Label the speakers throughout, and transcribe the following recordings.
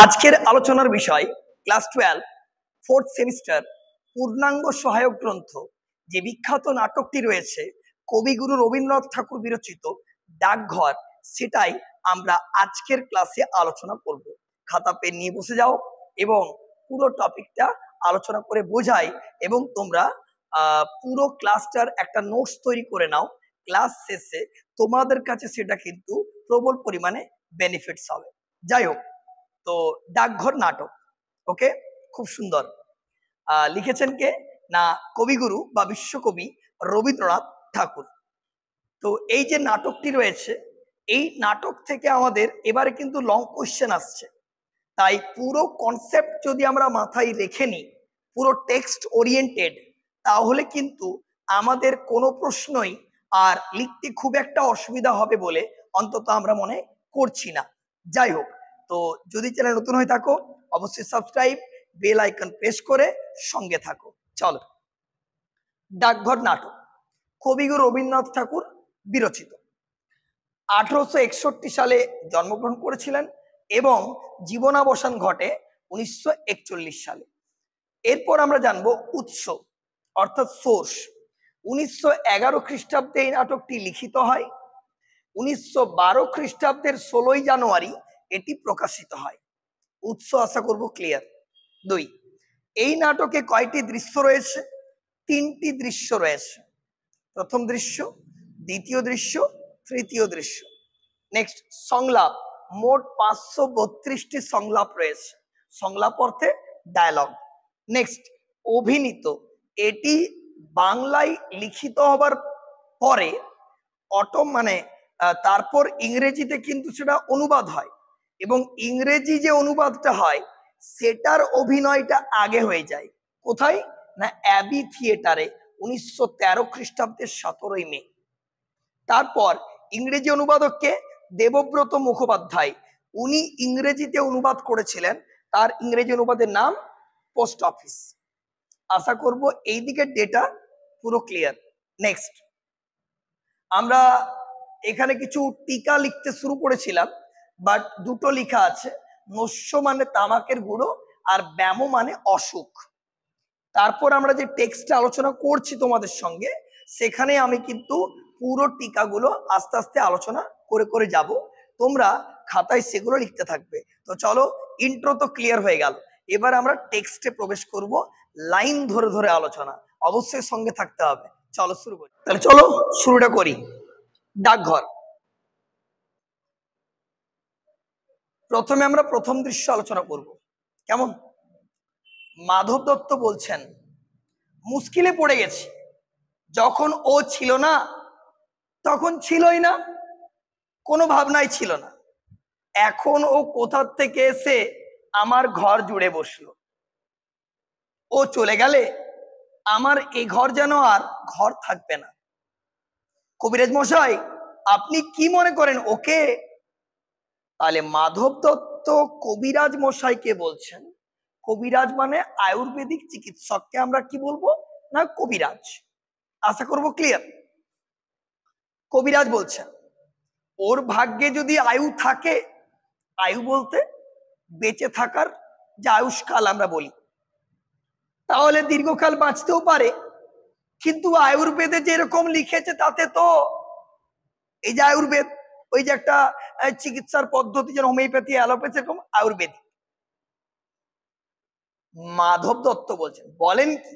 Speaker 1: আজকের আলোচনার বিষয় ক্লাস 12 ফোর্থ সেমিস্টার পূর্ণাঙ্গ সহায়ক গ্রন্থ যে বিখ্যাত নাটকটি রয়েছে কবিগুরু রবীন্দ্রনাথ ঠাকুর বিরচিত ডাকঘর, সেটাই আমরা আজকের ক্লাসে আলোচনা করব। খাতা পেন নিয়ে বসে যাও এবং পুরো টপিকটা আলোচনা করে বোঝাই এবং তোমরা পুরো ক্লাসটার একটা নোটস তৈরি করে নাও। ক্লাস শেষে তোমাদের কাছে সেটা কিন্তু প্রবল পরিমাণে বেনিফিটস হবে। যাই হোক, তো ডাকঘর নাটক, ওকে, খুব সুন্দর। লিখেছেন কে না কবিগুরু বা বিশ্বকবি রবীন্দ্রনাথ ঠাকুর। তো এই যে নাটকটি রয়েছে, এই নাটক থেকে আমাদের এবারে কিন্তু লং কোশ্চেন আসছে, তাই পুরো কনসেপ্ট যদি আমরা মাথায় রেখে নিই, পুরো টেক্সট ওরিয়েন্টেড, তাহলে কিন্তু আমাদের কোনো প্রশ্নই আর লিখতে খুব একটা অসুবিধা হবে বলে অন্তত আমরা মনে করছি না। যাই হোক, তো যদি চ্যানেল নতুন হয়ে থাকো অবশ্যই সাবস্ক্রাইব, বেল আইকন প্রেস করে সঙ্গে থাকো। চলো, ডাকঘর নাটক কবিগুরু রবীন্দ্রনাথ ঠাকুর বিরচিত। 1861 সালে জন্মগ্রহণ করেছিলেন এবং জীবনাবসান ঘটে 1941 সালে। এরপর আমরা জানবো উৎস অর্থাৎ সোর্স। 1911 খ্রিস্টাব্দে এই নাটকটি লিখিত হয়। 1912 খ্রিস্টাব্দের 16 জানুয়ারি এটি প্রকাশিত হয়। উৎস আশা করব ক্লিয়ার। 2, এই নাটকে কয়টি দৃশ্য রয়েছে? 3টি দৃশ্য রয়েছে। প্রথম দৃশ্য, দ্বিতীয় দৃশ্য, তৃতীয় দৃশ্য। নেক্সট, সংলাপ, মোট 532টি সংলাপ রয়েছে। সংলাপ অর্থে ডায়ালগ। নেক্সট, অভিনীত, এটি বাংলায় লিখিত হবার পরে তারপর ইংরেজিতে কিন্তু সেটা অনুবাদ হয় এবং ইংরেজি যে অনুবাদটা হয় সেটার অভিনয়টা আগে হয়ে যায়। কোথায় না অ্যাবি থিয়েটারে 1913 খ্রিস্টাব্দের 17 মে। তারপর ইংরেজি অনুবাদককে দেবব্রত মুখোপাধ্যায়, উনি ইংরেজিতে অনুবাদ করেছিলেন। তার ইংরেজি অনুবাদের নাম পোস্ট অফিস। আশা করব এই দিকের ডেটা পুরো ক্লিয়ার। নেক্সট, আমরা এখানে কিছু টিকা লিখতে শুরু করেছিলাম, বাট দুটো লেখা আছে, নস্য মানে তামাকের গুঁড়ো আর ব্যামো মানে অসুখ। তারপর আমরা যে টেক্সটে আলোচনা করছি তোমাদের সঙ্গে, সেখানে আমি কিন্তু পুরো টিকাগুলো আস্তে আস্তে আলোচনা করে করে যাব, তোমরা খাতায় সেগুলো লিখতে থাকবে। তো চলো, ইন্ট্রো তো ক্লিয়ার হয়ে গেল, এবার আমরা টেক্সটে প্রবেশ করব। লাইন ধরে ধরে আলোচনা, অবশ্যই সঙ্গে থাকতে হবে। চলো শুরু করি। তাহলে চলো শুরুটা করি। ডাকঘর, প্রথমে আমরা প্রথম দৃশ্য আলোচনা করব। কেমন? মাধব দত্ত বলছেন, মুশকিলে পড়ে গেছি, যখন ও ছিল না তখন ছিলই না, কোনো ভাবনাই ছিল না। এখন ও কোথা থেকে এসে আমার ঘর জুড়ে বসলো। ও চলে গেলে আমার এই ঘর যেন আর ঘর থাকবে না। কবিরাজ মশাই, আপনি কি মনে করেন ওকে? তাহলে মাধব দত্ত কবিরাজ মশাইকে বলছেন। কবিরাজ মানে আয়ুর্বেদিক চিকিৎসককে আমরা কি বলবো না কবিরাজ। আশা করব ক্লিয়ার। কবিরাজ বলছেন ওর ভাগ্যে যদি আয়ু থাকে, আয়ু বলতে বেঁচে থাকার যে আয়ুষ্কাল আমরা বলি, তাহলে দীর্ঘকাল বাঁচতেও পারে। কিন্তু আয়ুর্বেদে যেরকম লিখেছে তাতে তো, এই যে আয়ুর্বেদ, ওই যে একটা চিকিৎসার পদ্ধতি যেন হোমিওপ্যাথি, অ্যালোপ্যাথি, এরকম আয়ুর্বেদিক। মাধব দত্ত বলছেন, বলেন কি?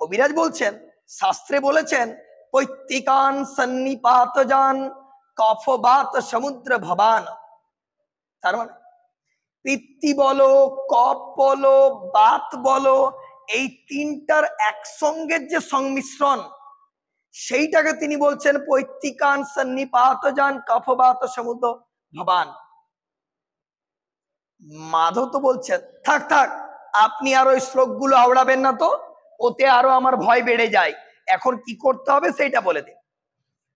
Speaker 1: কবিরাজ বলছেন, শাস্ত্রে বলেছেন পৈত্তিকান সন্নিপাত যান কফবাত সমুদ্র ভবান। তার মানে পিত্তি বলো, কফ বলো, বাত বলো, এই তিনটার একসঙ্গের যে সংমিশ্রণ, সেইটাকে তিনি বলছেন পৈত্তিকান সন্নিপাত যান কফবাত সমুদ্র ভবান। মাধব তো বলছেন, থাক থাক, আপনি আর ওই শ্লোকগুলো আওড়াবেন না তো, ওতে আরো আমার ভয় বেড়ে যায়। এখন কি করতে হবে সেইটা বলে দিন।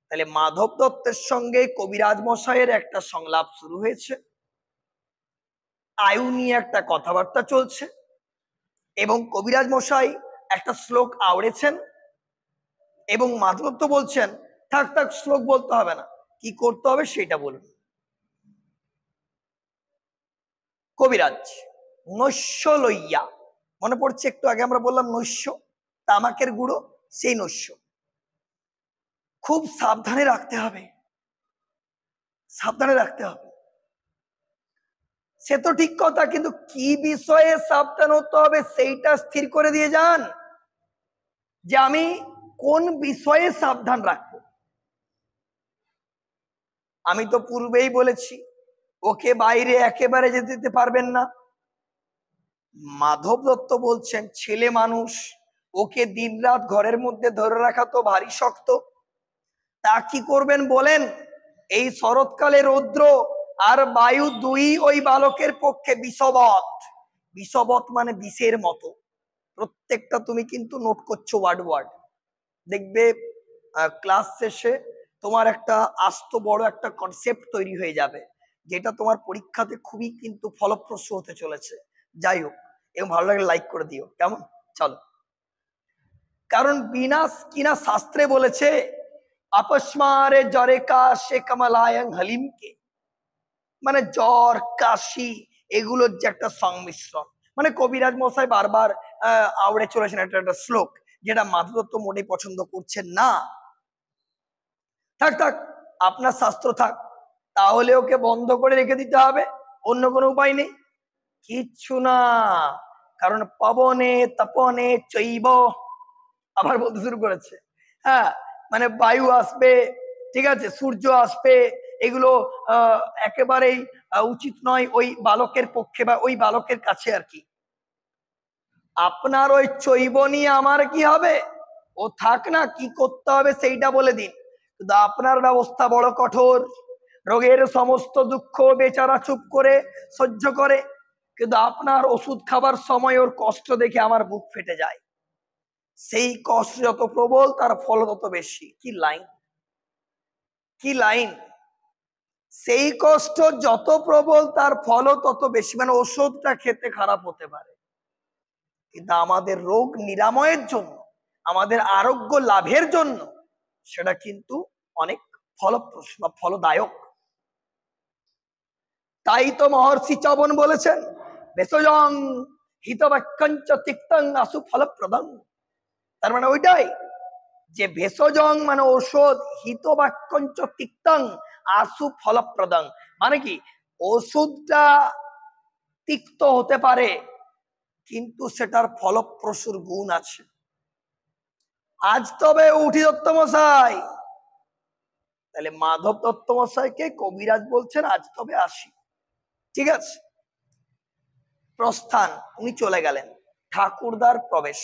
Speaker 1: তাহলে মাধব দত্তের সঙ্গে কবিরাজ মশাইয়ের একটা সংলাপ শুরু হয়েছে, আয়ু নিয়ে একটা কথাবার্তা চলছে এবং কবিরাজ মশাই একটা শ্লোক আওড়েছেন এবং মাধব দত্ত বলছেন, থাক থাক, শ্লোক বলতে হবে না, কি করতে হবে সেটা বলুন। কবিরাজ নৈশ্য লইয়া, মনে পড়ছে একটু আগে আমরা বললাম নৈশ্য, তামাকের গুঁড়ো, সেই নৈশ্য খুব সাবধানে রাখতে হবে, সাবধানে রাখতে হবে। সে তো ঠিক কথা, কিন্তু কি বিষয়ে সাবধান হতে হবে সেইটা স্থির করে দিয়ে যান, যে আমি কোন বিষয়ে সাবধান রাখবো। আমি তো পূর্বেই বলেছি ওকে বাইরে একেবারে যেতে দিতে পারবেন না। মাধব দত্ত বলছেন ছেলে মানুষ, ওকে দিনরাত ঘরের মধ্যে ধরে রাখা তো ভারী শক্ত। তা কি করবেন বলেন? এই শরৎকালে রৌদ্র আর বায়ু দুই ওই বালকের পক্ষে বিষবৎ। বিষবৎ মানে বিষের মতো। প্রত্যেকটা তুমি কিন্তু নোট করছো ওয়ার্ড ওয়ার্ড, দেখবে ক্লাস শেষে তোমার একটা আস্ত বড় একটা কনসেপ্ট তৈরি হয়ে যাবে, যেটা তোমার পরীক্ষাতে খুবই কিন্তু ফলপ্রসূ হতে চলেছে। যাই হোক, এবং ভালো লাগলে লাইক করে দিও, কেমন? চলো। কারণ বিনাশ কিনা শাস্ত্রে বলেছে আপস্মারে জ্বরে কাশে কমলায়ং হালিমকে, মানে জ্বর কাশি এগুলোর যে একটা সংমিশ্রণ। মানে কবিরাজ মশাই বারবার আওড়ে চলেছেন একটা একটা শ্লোক, যেটা মাধব দত্ত মোটেই পছন্দ করছেন না। থাক থাক, আপনার শাস্ত্র থাক, তাহলে ওকে বন্ধ করে রেখে দিতে হবে, অন্য কোনো উপায় নেই। কিচ্ছু না, কারণ পবনে তপনে চৈব, আবার বলতে শুরু করেছে। হ্যাঁ, মানে বায়ু আসবে, ঠিক আছে, সূর্য আসবে, এগুলো একেবারেই উচিত নয় ওই বালকের পক্ষে বা ওই বালকের কাছে আর কি। আপনার ওই চৈব নিয়ে আমার কি হবে? ও থাক না, কি করতে হবে সেইটা বলে দিন। কিন্তু আপনার ব্যবস্থা বড় কঠোর, রোগের সমস্ত দুঃখ বেচারা চুপ করে সহ্য করে, কিন্তু আপনার ওষুধ খাবার সময় ওর কষ্ট দেখে আমার বুক ফেটে যায়। সেই কষ্ট যত প্রবল তার ফল তত বেশি। কি লাইন, কি লাইন! সেই কষ্ট যত প্রবল তার ফলও তত বেশি। মানে ওষুধটা খেতে খারাপ হতে পারে, কিন্তু আমাদের রোগ নিরাময়ের জন্য, আমাদের আরোগ্য লাভের জন্য সেটা কিন্তু অনেক ফলপ্রসূ বা ফলদায়ক। তাই তো মহর্ষি চবন বলেছেন ভেষজং হিতবাক্যঞ্চ তিক্তং আশু ফলপ্রদং। তার মানে ওইটাই যে ভেষজং মানে ঔষধ, হিতবাক্যঞ্চ তিক্তং আশু ফলপ্রদং, মানে কি ওষুধটা তিক্ত হতে পারে কিন্তু সেটার ফলপ্রসূর গুণ আছে। আজ তবে উঠি দত্ত মশাই, তাহলে মাধব দত্ত মশাইকে কবিরাজ বলছেন আজ তবে আসি, ঠিক আছে। প্রস্থান, উনি চলে গেলেন। ঠাকুরদার প্রবেশ,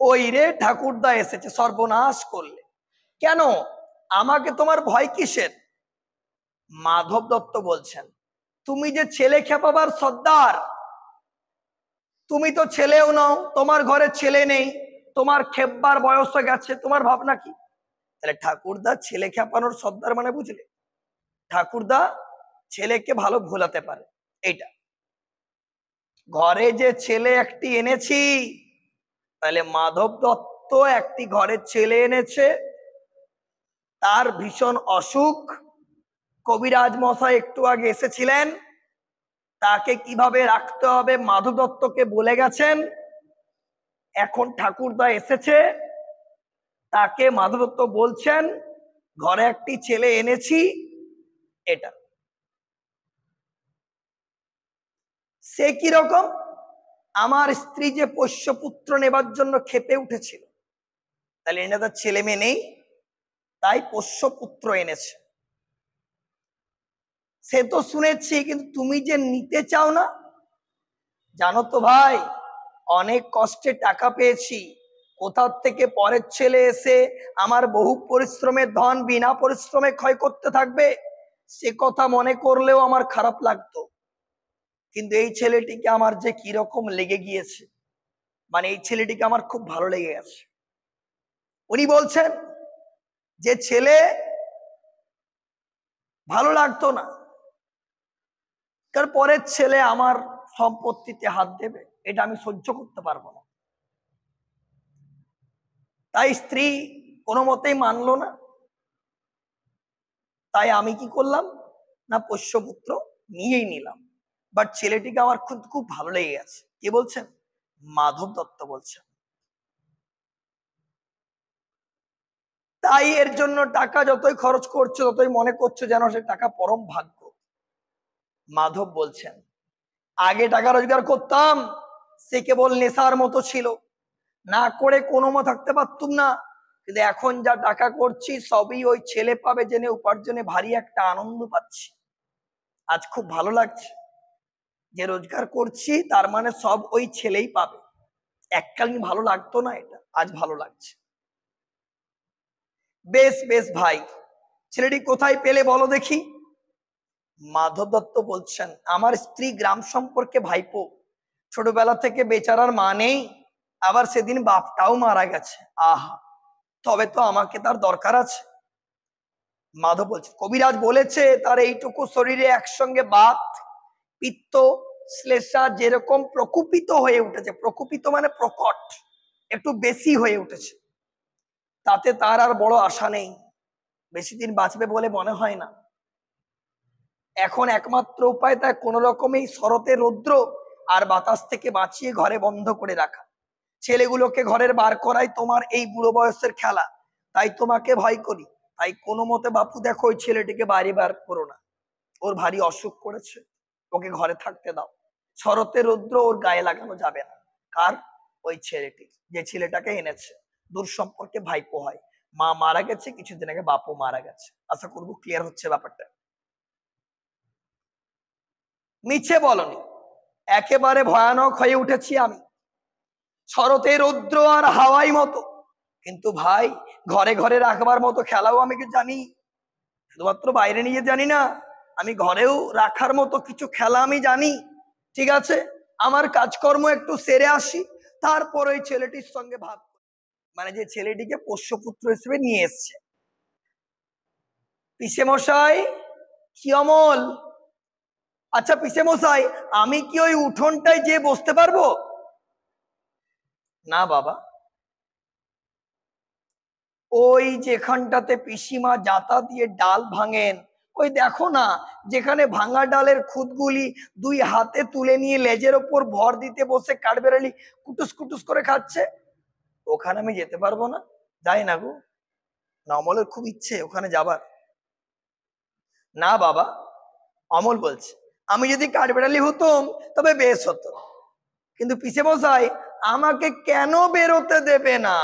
Speaker 1: ওই রে ঠাকুরদা এসেছে, সর্বনাশ করলে। কেন? আমাকে তোমার ভয় কিসের? মাধব দত্ত বলছেন তুমি যে ছেলে খেপাবার সর্দার, তুমি তো ছেলেও নও, তোমার ঘরে ছেলে নেই, তোমার খেপবার বয়স হয়ে গেছে, তোমার ভাবনা কি? তাহলে ঠাকুরদা ছেলে খেপানোর সর্দার মানে বুঝলে, ঠাকুরদা ছেলেকে ভালো ভোলাতে পারে। এইটা ঘরে যে ছেলে একটি এনেছি, তাহলে মাধব দত্ত একটি ঘরের ছেলে এনেছে, তার ভীষণ অসুখ। কবিরাজ মশাই একটু আগে এসেছিলেন, তাকে কিভাবে রাখতে হবে মাধব দত্তকে বলে গেছেন। এখন ঠাকুরদা এসেছে, তাকে মাধব দত্ত বলছেন ঘরে একটি ছেলে এনেছি। এটা সে কি রকম? আমার স্ত্রী যে পোষ্যপুত্র নেবার জন্য খেপে উঠেছিল, তাহলে এনে তার ছেলে মেয়ে নেই, তাই পোষ্যপুত্র এনেছে। সে তো শুনেছি, কিন্তু তুমি যে নিতে চাও না। জানো তো ভাই, অনেক কষ্টে টাকা পেয়েছি, কোথাও থেকে পরের ছেলে এসে আমার বহু পরিশ্রমের ধন বিনা পরিশ্রমে ক্ষয় করতে থাকবে, সে কথা মনে করলেও আমার খারাপ লাগতো। কিন্তু এই ছেলেটিকে আমার যে কিরকম লেগে গিয়েছে, মানে এই ছেলেটিকে আমার খুব ভালো লেগে গেছে। উনি বলছেন যে ছেলে ভালো লাগতো না, কারণ পরের ছেলে আমার সম্পত্তিতে হাত দেবে, এটা আমি সহ্য করতে পারবো না। তাই স্ত্রী কোনো মতেই মানলো না। তাই আমি কি করলাম না, পোষ্যপুত্র নিয়েই নিলাম, বাট ছেলেটিকে আমার খুব খুব ভালো লেগে গেছে। কে বলছেন? মাধব দত্ত বলছেন। তাই এর জন্য টাকা যতই খরচ করছো ততই মনে করছো যেন সে টাকা পরম ভাগ্য। মাধব বলছেন, আগে টাকা রোজগার করতাম, সে কেবল নেশার মতো ছিল, না করে কোনো মত থাকতে পারতুম না। কিন্তু এখন যা টাকা করছি সবই ওই ছেলে পাবে জেনে উপার্জনে ভারী একটা আনন্দ পাচ্ছি। আজ খুব ভালো লাগছে যে রোজগার করছি, তার মানে সব ওই ছেলেই পাবে। এককালীন ভালো লাগতো না, এটা আজ ভালো লাগছে। বেশ বেশ ভাই, ছেলেটি কোথায় পেলে বলো দেখি। মাধব দত্ত বলছেন, আমার স্ত্রী গ্রাম সম্পর্কে ভাইপো, ছোটবেলা থেকে বেচারার মা নেই, আবার সেদিন বাপটাও মারা গেছে। আহা, তবে তো আমাকে তার দরকার আছে। মাধব বলছে, কবিরাজ বলেছে তার এইটুকু শরীরে একসঙ্গে বাত, পিত্ত, শ্লেষা যেরকম প্রকুপিত হয়ে উঠেছে, প্রকুপিত মানে প্রকট, একটু বেশি হয়ে উঠেছে, তাতে তার আর বড় আশা নেই, বেশি দিন বাঁচবে বলে মনে হয় না। এখন একমাত্র উপায় তার কোন রকমেই শরতে রৌদ্র আর বাতাস থেকে বাঁচিয়ে ঘরে বন্ধ করে রাখা। ছেলেগুলোকে ঘরের বার করাই তোমার এই বুড়ো বয়সের খেলা, তাই তোমাকে ভয় করি। তাই কোনো মতে বাপু দেখো ওই ছেলেটিকে বাড়ি বার করো না, ওর ভারী অসুখ করেছে, ওকে ঘরে থাকতে দাও। শরতে রৌদ্র ওর গায়ে লাগানো যাবে না। কার? ওই ছেলেটি, যে ছেলেটাকে এনেছে। দূর সম্পর্কে ভাইপো হয়, মা মারা গেছে কিছুদিন আগে, বাপও মারা গেছে। আশা করবো ক্লিয়ার হচ্ছে ব্যাপারটা। মিছে বলনি, একেবারে ভয়ানক হয়ে উঠেছি আমি, শরতে রৌদ্র আর হাওয়াই মতো। কিন্তু ভাই, ঘরে ঘরে রাখবার মতো খেলাও আমি জানি, শুধুমাত্র বাইরে নিয়ে জানি না, আমি ঘরেও রাখার মতো কিছু খেলা আমি জানি। ঠিক আছে, আমার কাজকর্ম একটু সেরে আসি, তারপর ওই ছেলেটির সঙ্গে ভাব, মানে যে ছেলেটিকে পোষ্যপুত্র হিসেবে নিয়ে এসছে। পিসে মশাই, কি অমল? আচ্ছা পিসে মশাই, আমি কি ওই উঠোনটায় যেয়ে বসতে পারবো? না বাবা, ওই যেখানটাতে পিসিমা জাতা দিয়ে ডাল ভাঙেন, ওই দেখো না, যেখানে ভাঙা ডালের খুদগুলি দুই হাতে তুলে নিয়ে লেজের ওপর ভর দিতে বসে কাঠবেড়ালি কুটুস কুটুস করে খাচ্ছে, ওখানে আমি যেতে পারবো না। যাই না গো, না অমলের খুব ইচ্ছে ওখানে যাবার। না বাবা, অমল বলছে, আমি যদি কাঠবেড়ালি হতাম তবে বেশ হতো, কিন্তু পিসে মশাই আমাকে কেন বেরোতে দেবে না?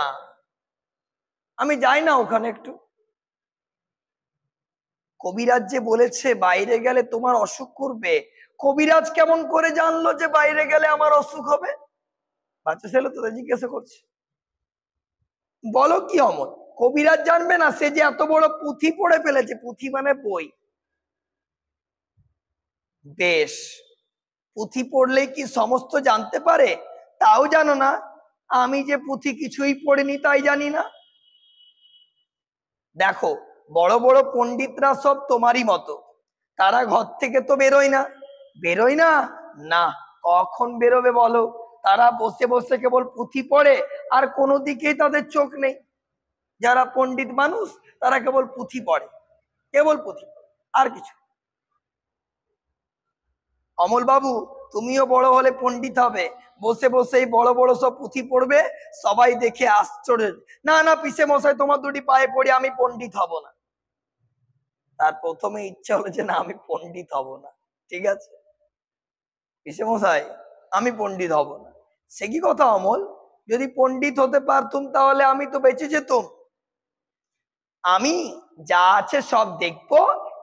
Speaker 1: আমি যাই না ওখানে একটু। কবিরাজ যে বলেছে বাইরে গেলে তোমার অসুখ করবে, কবিরাজ কেমন করে জানলো যে বাইরে গেলে আমার অসুখ হবে? বাচ্চা ছেলে তো জিজ্ঞাসা করছে। বলো কি অমল, কবিরাজ জানবে না? সে যে এত বড় পুঁথি পড়ে ফেলেছে, পুঁথি মানে বই। বেশ, পুঁথি পড়লেই কি সমস্ত জানতে পারে? তাও জানো না? আমি যে পুঁথি কিছুই পড়িনি তাই জানি না। দেখো, বড় বড় পণ্ডিতরা সব তোমারই মতো, তারা ঘর থেকে তো বেরোয় না। বেরোয় না? না, কখন বেরোবে বলো? তারা বসে বসে কেবল পুঁথি পড়ে, আর কোনো দিকেই তাদের চোখ নেই। যারা পণ্ডিত মানুষ তারা কেবল পুঁথি পড়ে, কেবল পুঁথি, আর কিছু। অমল বাবু, তুমিও বড় হলে পণ্ডিত হবে, বসে বসেই বড় বড় সব পুঁথি পড়বে, সবাই দেখে আশ্চর্য। না না পিসে মশাই, তোমার দুটি পায়ে পড়ি, আমি পণ্ডিত হব না। তার প্রথমে ইচ্ছা হলো যে না, আমি পণ্ডিত হব না। ঠিক আছে পিসে মশাই, আমি পণ্ডিত হব না। সে কি কথা অমল, যদি পণ্ডিত হতে পারতুম তাহলে আমি তো বেঁচে যেতুম। আমি যা আছে সব দেখবো,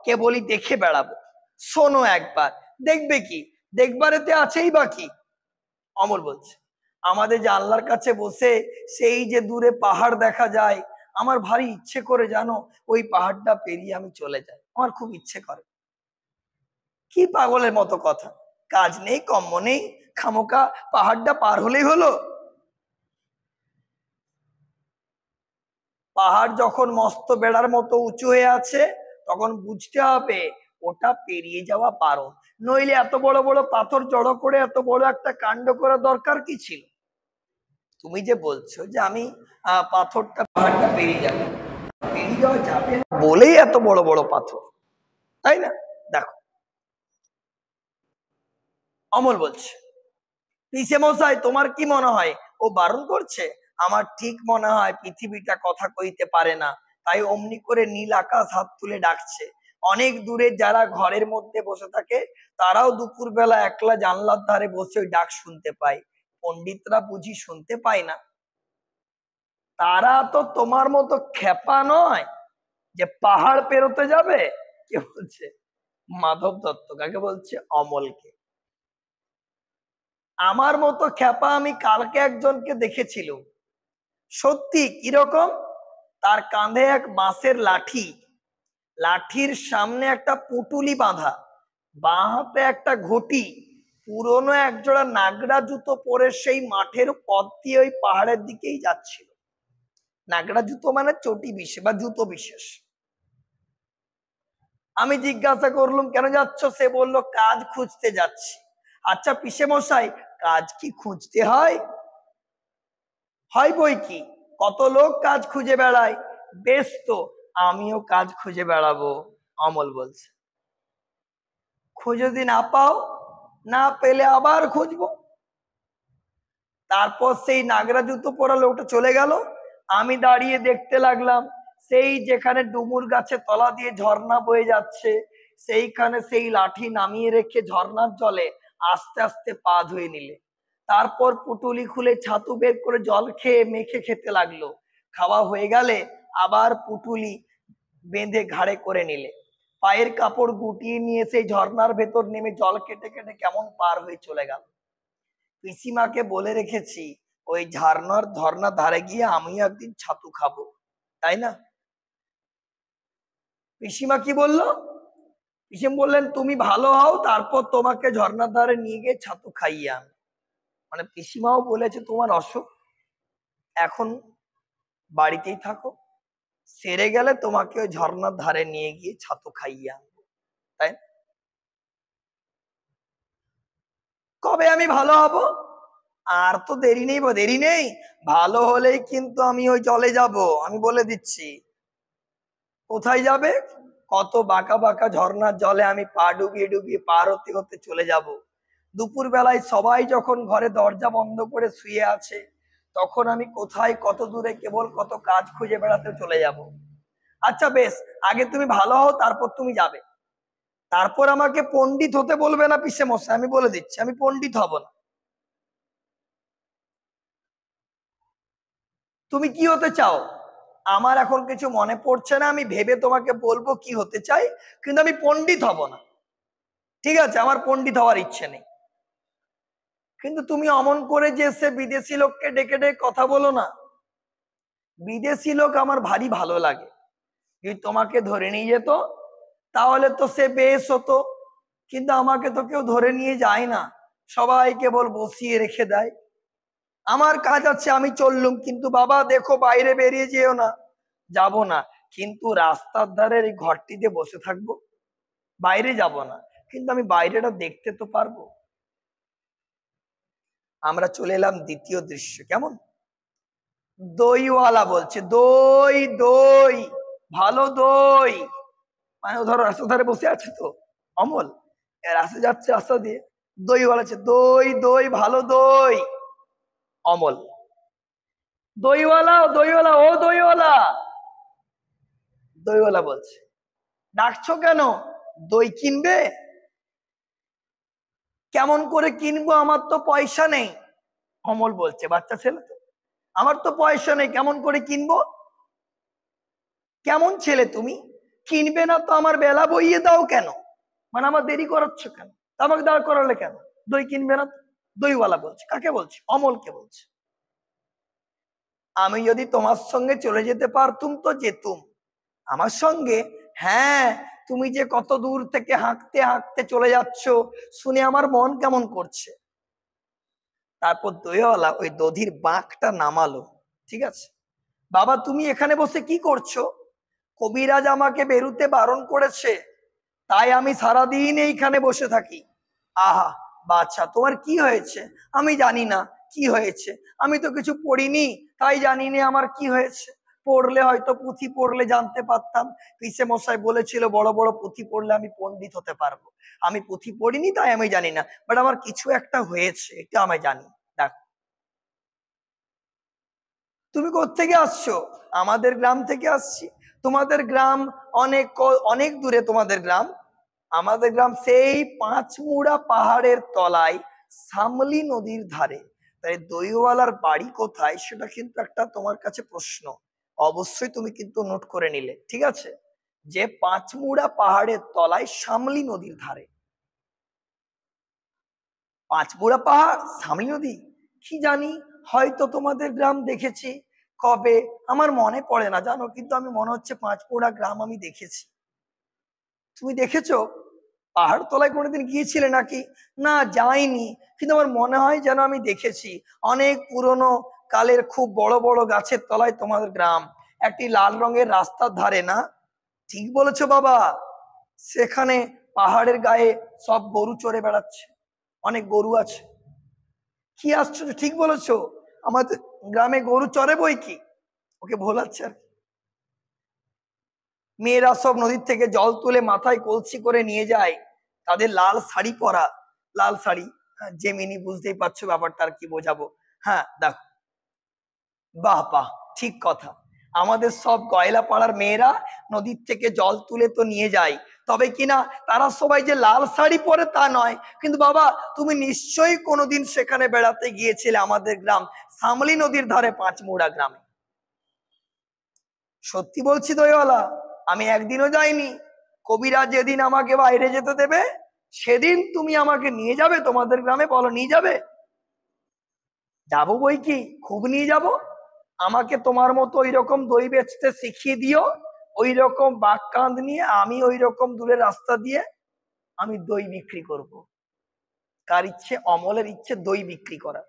Speaker 1: কেবলই দেখে বেড়াবো। শোনো একবার। দেখবে কি, দেখবারেতে আছেই বাকি। অমল বলছে, আমাদের জানলার কাছে বসে সেই যে দূরে পাহাড় দেখা যায়, আমার ভারী ইচ্ছে করে জানো ওই পাহাড়টা পেরিয়ে আমি চলে যাই, আমার খুব ইচ্ছে করে। কি পাগলের মতো কথা, কাজ নেই কম্ম নেই, খামোকা পাহাড়টা পার হলেই হলো। পাহাড় যখন মস্ত বেড়ার মতো উঁচু হয়ে আছে, তখন বুঝতে হবে ওটা পেরিয়ে যাওয়া বারণ, নইলে এত বড় বড় পাথর জড়ো করে এত বড় একটা কাণ্ড করার দরকার কি ছিল? তুমি যে বলছো যে আমি পাথরটা পাহাড়টা পেরিয়ে যাবো, পেরিয়ে যাওয়া যাবে না বলেই এত বড় বড় পাথর, তাই না? দেখো, অমল বলছে, পিসে মশাই তোমার কি মনে হয় ও বারণ করছে? আমার ঠিক মনে হয় পৃথিবীটা কথা কইতে পারে না, তাই অমনি করে নীল আকাশ হাত তুলে ডাকছে। অনেক দূরে যারা ঘরের মধ্যে বসে থাকে তারাও দুপুর বেলা একলা জানলার ধারে বসে ওই ডাক শুনতে পায়। পণ্ডিতরা বুঝি শুনতে পায় না? তারা তো তোমার মতো খেপা নয় যে পাহাড় পেরোতে যাবে। কে বলছে? মাধব দত্ত। কাকে বলছে? অমলকে। আমার মতো খেপা আমি কালকে একজনকে দেখেছিলাম। সত্যি কিরকম? তার কাঁধে এক বাঁশের লাঠি, লাঠির সামনে একটা পুটুলি বাঁধা, বাঁ হাতে একটা ঘটি, পুরনো একজোড়া নাগরা জুতো পরে সেই মাঠের পথ দিয়ে ওই পাহাড়ের দিকেই যাচ্ছিল। নাগরা জুতো মানে চটি বিশেষ বা জুতো বিশেষ। আমি জিজ্ঞাসা করলাম কেন যাচ্ছ? সে বলল কাজ খুঁজতে যাচ্ছি। আচ্ছা পিসে মশাই, কাজ কি খুঁজতে হয়? হয় বই কি, কত লোক কাজ খুঁজে বেড়ায়। বেশ তো, আমিও কাজ খুঁজে বেড়াবো। অমল বলছে, খুঁজে যদি না পাও, না পেলে আবার খুঁজবো। তারপর সেই নাগরা জুতো পরা লোকটা চলে গেল। আমি দাঁড়িয়ে দেখতে লাগলাম। সেই যেখানে ডুমুর গাছে তলা দিয়ে ঝর্ণা বয়ে যাচ্ছে, সেইখানে সেই লাঠি নামিয়ে রেখে ঝর্ণার জলে আস্তে আস্তে পা ধুয়ে নিলে। তারপর পুটুলি খুলে ছাতু বের করে জল খেয়ে মেখে খেতে লাগলো। খাওয়া হয়ে গেলে আবার পুটুলি বেঁধে ঘাড়ে করে নিলে। পায়ের কাপড় গুটিয়ে নিয়ে সেই ঝর্ণার ভেতর নেমে জল কেটে কেটে কেমন পার হয়ে চলে গেল। পিসিমাকে বলে রেখেছি ওই ঝর্ণার ধারে গিয়ে আমিও একদিন ছাতু খাবো, তাই না? পিসিমা কি বললো? পিসিমা বললেন তুমি ভালো হও, তারপর তোমাকে ঝর্ণার ধারে নিয়ে গিয়ে ছাতু খাইয়ে আন। মানে পিসিমাও বলেছে তোমার অসুখ, এখন বাড়িতেই থাকো, সেরে গেলে তোমাকে ওই ঝর্ণার ধারে নিয়ে গিয়ে ছাতু খাইয়ে আনবো, তাই? কবে আমি ভালো হব? আর তো দেরি নেই, দেরি নেই। ভালো হলেই কিন্তু আমি ওই জলে যাব, আমি বলে দিচ্ছি। কোথায় যাবে? কত বাঁকা বাঁকা ঝর্ণার জলে আমি পা ডুবিয়ে ডুবিয়ে পার হতে হতে চলে যাব। দুপুর বেলায় সবাই যখন ঘরে দরজা বন্ধ করে শুয়ে আছে, তখন আমি কোথায় কত দূরে কেবল কত কাজ খুঁজে বেড়াতে চলে যাব। আচ্ছা বেশ, আগে তুমি ভালো হও, তারপর তুমি যাবে। তারপর আমাকে পণ্ডিত হতে বলবে না পিসে মশাই, আমি বলে দিচ্ছি আমি পণ্ডিত হব না। তুমি কি হতে চাও? আমার এখন কিছু মনে পড়ছে না, আমি ভেবে তোমাকে বলবো কি হতে চাই, কিন্তু আমি পণ্ডিত হব না। ঠিক আছে, আমার পণ্ডিত হওয়ার ইচ্ছে নেই। কিন্তু তুমি অমন করে যে সে বিদেশি লোককে ডেকে ডেকে কথা বলো না। বিদেশি লোক আমার ভারী ভালো লাগে। যদি তোমাকে ধরে নিয়ে যেত তাহলে তো সে বেশ হতো, কিন্তু আমাকে তো কেউ ধরে নিয়ে যায় না, সবাই কেবল বসিয়ে রেখে দেয়। আমার কাজ আছে, আমি চললুম, কিন্তু বাবা দেখো বাইরে বেরিয়ে যেও না। যাব না, কিন্তু রাস্তার ধারের এই ঘরটিতে বসে থাকবো, বাইরে যাব না, কিন্তু আমি বাইরেটা দেখতে তো পারবো। আমরা চলে এলাম দ্বিতীয় দৃশ্য। কেমন? দইওয়ালা বলছে দই দই, ভালো দই। মানে ধরো রাস্তার ধারে বসে আছে তো অমল, রাস্তা যাচ্ছে, রাস্তা দিয়ে দইওয়ালা আছে, দই দই ভালো দই। অমল, দইওয়ালা দইওয়ালা ও দইওয়ালা। দইওয়ালা বলছে ডাকছো কেন? দই কিনবে? কেমন করে কিনবো, আমার তো পয়সা নেই। অমল বলছে বাচ্চা ছেলে তো, আমার তো পয়সা নেই, কেমন করে কিনবো? কেমন ছেলে তুমি, কিনবে না তো আমার বেলা বইয়ে দাও কেন? মানে আমার দেরি করাচ্ছ কেন? আমাকে দাঁড় করালে কেন? দই কিনবে না? দইওয়ালা বলছে। কাকে বলছে? অমলকে বলছে। আমি যদি তোমার সঙ্গে চলে যেতে পারতুম তো যেতুম। আমার সঙ্গে? হ্যাঁ, তুমি যে কত দূর থেকে হাঁকতে হাঁকতে চলে যাচ্ছ শুনে আমার মন কেমন করছে। তারপর দইওয়ালা ওই দধির বাঁকটা নামালো। ঠিক আছে বাবা, তুমি এখানে বসে কি করছো? কবিরাজ আমাকে বেরুতে বারণ করেছে, তাই আমি সারাদিন এইখানে বসে থাকি। আহা বাচ্চা, তোমার কি হয়েছে? আমি জানি না কি হয়েছে, আমি তো কিছু পড়িনি, তাই জানি না আমার কি হয়েছে। পড়লে হয়তো পুঁথি পড়লে জানতে পারতাম, পিসে মশাই বলেছিল বড় বড় পুঁথি পড়লে আমি পণ্ডিত হতে পারবো। আমি পুঁথি পড়িনি তাই আমি জানি না, বাট আমার কিছু একটা হয়েছে এটা আমি জানি। দেখো তুমি কোত্থেকে আসছো? আমাদের গ্রাম থেকে আসছি। তোমাদের গ্রাম অনেক অনেক দূরে তোমাদের গ্রাম। আমাদের গ্রাম সেই পাঁচমুড়া পাহাড়ের তলায় সামলি নদীর ধারে। তাই দইওয়ালার বাড়ি কোথায় সেটা কিন্তু একটা তোমার কাছে প্রশ্ন, অবশ্যই তুমি কিন্তু নোট করে নিলে, ঠিক আছে? যে পাঁচমুড়া পাহাড়ের তলায় সামলি নদীর ধারে। পাঁচমুড়া পাহাড়, সামলি নদী, কি জানি, হয়তো তোমাদের গ্রাম দেখেছি। কবে আমার মনে পড়ে না জানো, কিন্তু আমি মনে হচ্ছে পাঁচমুড়া গ্রাম আমি দেখেছি। তুমি দেখেছো? পাহাড় তলায় কোনোদিন গিয়েছিলে নাকি? না যাইনি, কিন্তু আমার মনে হয় যেন আমি দেখেছি। অনেক পুরনো কালের খুব বড় বড় গাছের তলায় তোমাদের গ্রাম, একটি লাল রঙের রাস্তার ধারে, না? ঠিক বলেছো বাবা। সেখানে পাহাড়ের গায়ে সব গরু চড়ে বেড়াচ্ছে, অনেক গরু আছে। কি আশ্চর্য, ঠিক বলেছো, আমাদের গ্রামে গরু চড়ে বই কি, ওকে ভোলাচ্ছে আর কি। মেয়েরা সব নদীর থেকে জল তুলে মাথায় কলসি করে নিয়ে যায়, তাদের লাল শাড়ি পরা, লাল শাড়ি। যে মিনি বুঝতেই পারছো ব্যাপারটা, আর কি বোঝাবো। হ্যাঁ দেখো, বাহ বাহ, ঠিক কথা। আমাদের সব গয়লা পাড়ার মেয়েরা নদীর থেকে জল তুলে তো নিয়ে যায়, তবে কিনা তারা সবাই যে লাল শাড়ি পরে তা নয়। কিন্তু বাবা তুমি নিশ্চয়ই কোনোদিন সেখানে বেড়াতে গিয়েছিলে, আমাদের গ্রাম সামলি নদীর ধারে পাঁচমুড়া গ্রামে। সত্যি বলছি দইওয়ালা, আমি একদিনও যাইনি। কবিরা যেদিন আমাকে বাইরে যেতে দেবে সেদিন তুমি আমাকে নিয়ে যাবে তোমাদের গ্রামে, বলো নিয়ে যাবে? যাবো বই কি, খুব নিয়ে যাব। আমাকে তোমার মতো ওই রকম দই বেচতে শিখিয়ে দিও, ওই রকম বাঁক নিয়ে আমি ওই রকম দূরের রাস্তা দিয়ে আমি দই বিক্রি করব। কার ইচ্ছে? অমলের ইচ্ছে দই বিক্রি করার।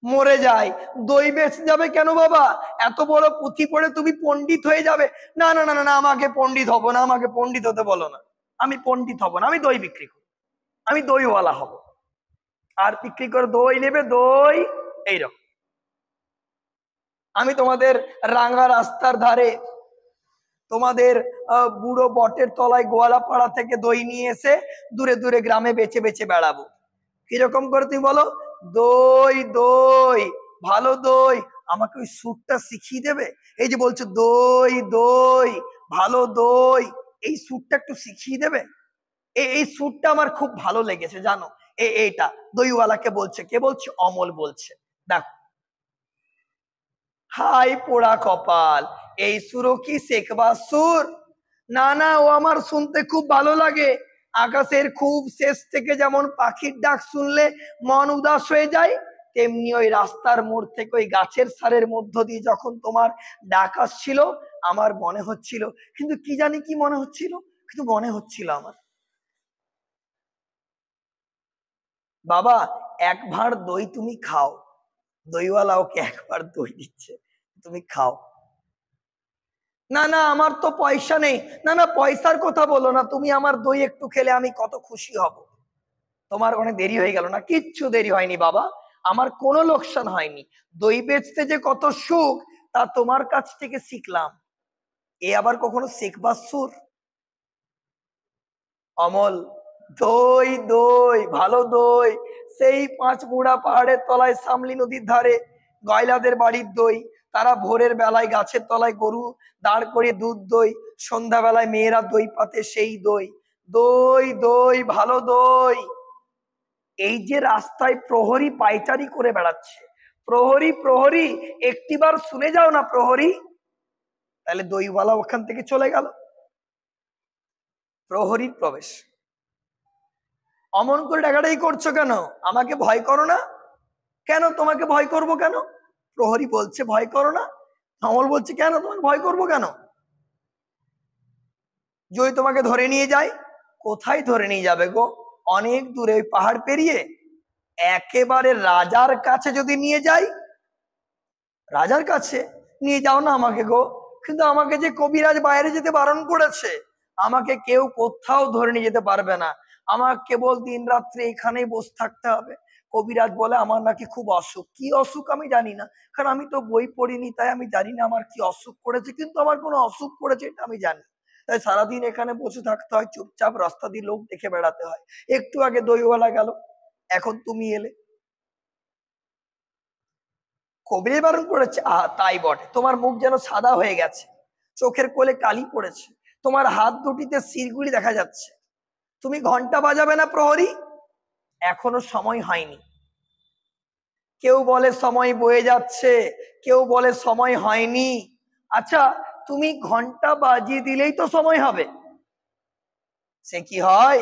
Speaker 1: মরে যায়, দই বেচে যাবে কেন বাবা? এত বড় পুঁথি পড়ে তুমি পণ্ডিত হয়ে যাবে। না না না না, আমাকে পণ্ডিত হব না, আমাকে পণ্ডিত হতে বলো না। আমি পণ্ডিত হব না, আমি দই বিক্রি করব, আমি দইওয়ালা হব। আর বিক্রি করে দই নেবে, দই এইরকম। আমি তোমাদের রাঙা রাস্তার ধারে, তোমাদের বুড়ো বটের তলায় গোয়ালাপাড়া থেকে দই নিয়ে এসে দূরে দূরে গ্রামে বেচে বেচে বেড়াবো। কিরকম করে তুমি বলো? দই দই, ভালো দই। আমাকে ওই সুরটা শিখিয়ে দেবে? এই যে বলছো দই দই, ভালো দই, এই সুরটা একটু শিখিয়ে দেবে? এই সুরটা আমার খুব ভালো লেগেছে জানো। এইটা দইওয়ালাকে বলছে, কে বলছে? অমল বলছে। দেখো, হাই পোড়া কপাল, এই সুরও কি শেখবার সুর? না না, ও আমার শুনতে খুব ভালো লাগে। আকাশের খুব শেষ থেকে যেমন পাখির ডাক শুনলে মন উদাস হয়ে যায়, তেমনি ওই রাস্তার মোড় থেকে ওই গাছের সারের মধ্য দিয়ে যখন তোমার ডাক আসছিল আমার মনে হচ্ছিল, কিন্তু কি জানি কি মনে হচ্ছিল, কিন্তু মনে হচ্ছিল আমার, বাবা এক ভাঁড় দই তুমি খাও। দইওয়ালা ওকে একবার দই দিচ্ছে, তুমি খাও। না না, আমার তো পয়সা নেই। না না, পয়সার কথা বলো না, তুমি আমার দই একটু খেলে আমি কত খুশি হব। তোমার অনেক দেরি হয়ে গেল না? কিচ্ছু দেরি হয়নি বাবা, আমার কোনো লোকসান হয়নি। দই বেচতে যে কত সুখ তা তোমার কাছ থেকে শিখলাম। এ আবার কখনো শেখবার সুর? অমল, দই দই, ভালো দই, সেই পাঁচমুড়া পাহাড়ের তলায় সামলি নদীর ধারে গয়লাদের বাড়ির দই। তারা ভোরের বেলায় গাছের তলায় গরু দাঁড় করে দুধ দই, সন্ধ্যাবেলায় মেয়েরা দই পাতে সেই দই। দই দই, ভালো দই। এই যে রাস্তায় প্রহরী পাইচারি করে বেড়াচ্ছে, প্রহরী প্রহরী, একটিবার শুনে যাও না প্রহরী। তাহলে দইওয়ালা ওখান থেকে চলে গেল। প্রহরীর প্রবেশ। অমন করে ডাকাডাকি করছো কেন? আমাকে ভয় করো না? কেন তোমাকে ভয় করব কেন? প্রহরী বলছে ভয় করো না। অমল বলছে কেন তোমাকে ভয় করব কেন? যদি তোমাকে ধরে নিয়ে যায়? কোথায় ধরে নিয়ে যাবে গো? অনেক দূরে, ওই পাহাড় পেরিয়ে একেবারে রাজার কাছে যদি নিয়ে যাই? রাজার কাছে নিয়ে যাও না আমাকে গো, কিন্তু আমাকে যে কবিরাজ বাইরে যেতে বারণ করেছে, আমাকে কেউ কোথাও ধরে নিয়ে যেতে পারবে না। আমার কেবল দিন রাত্রি এখানেই বসে থাকতে হবে। কবিরাজ বলে আমার নাকি খুব অসুখ। কি অসুখ আমি জানি না, কারণ আমি তো বই পড়িনি, তাই আমি জানি না আমার কি অসুখ করেছে, কিন্তু আমার কোনো অসুখ করেছে এটা আমি জানি। তাই সারাদিন এখানে বসে থাকতে হয়, চুপচাপ রাস্তা দিয়ে লোক দেখে বেড়াতে হয়। একটু আগে দইওয়ালা গেল, এখন তুমি এলে, কবিরাজ বারণ করেছে। তাই বটে, তোমার মুখ যেন সাদা হয়ে গেছে, চোখের কোলে কালি পড়েছে, তোমার হাত দুটিতে সিরগুলি দেখা যাচ্ছে। তুমি ঘন্টা বাজাবে না প্রহরী? এখনো সময় হয়নি। কেউ বলে সময় বয়ে যাচ্ছে, কেউ বলে সময় হয়নি। আচ্ছা, তুমি ঘন্টা বাজিয়ে দিলেই তো সময় হবে। সে কি হয়?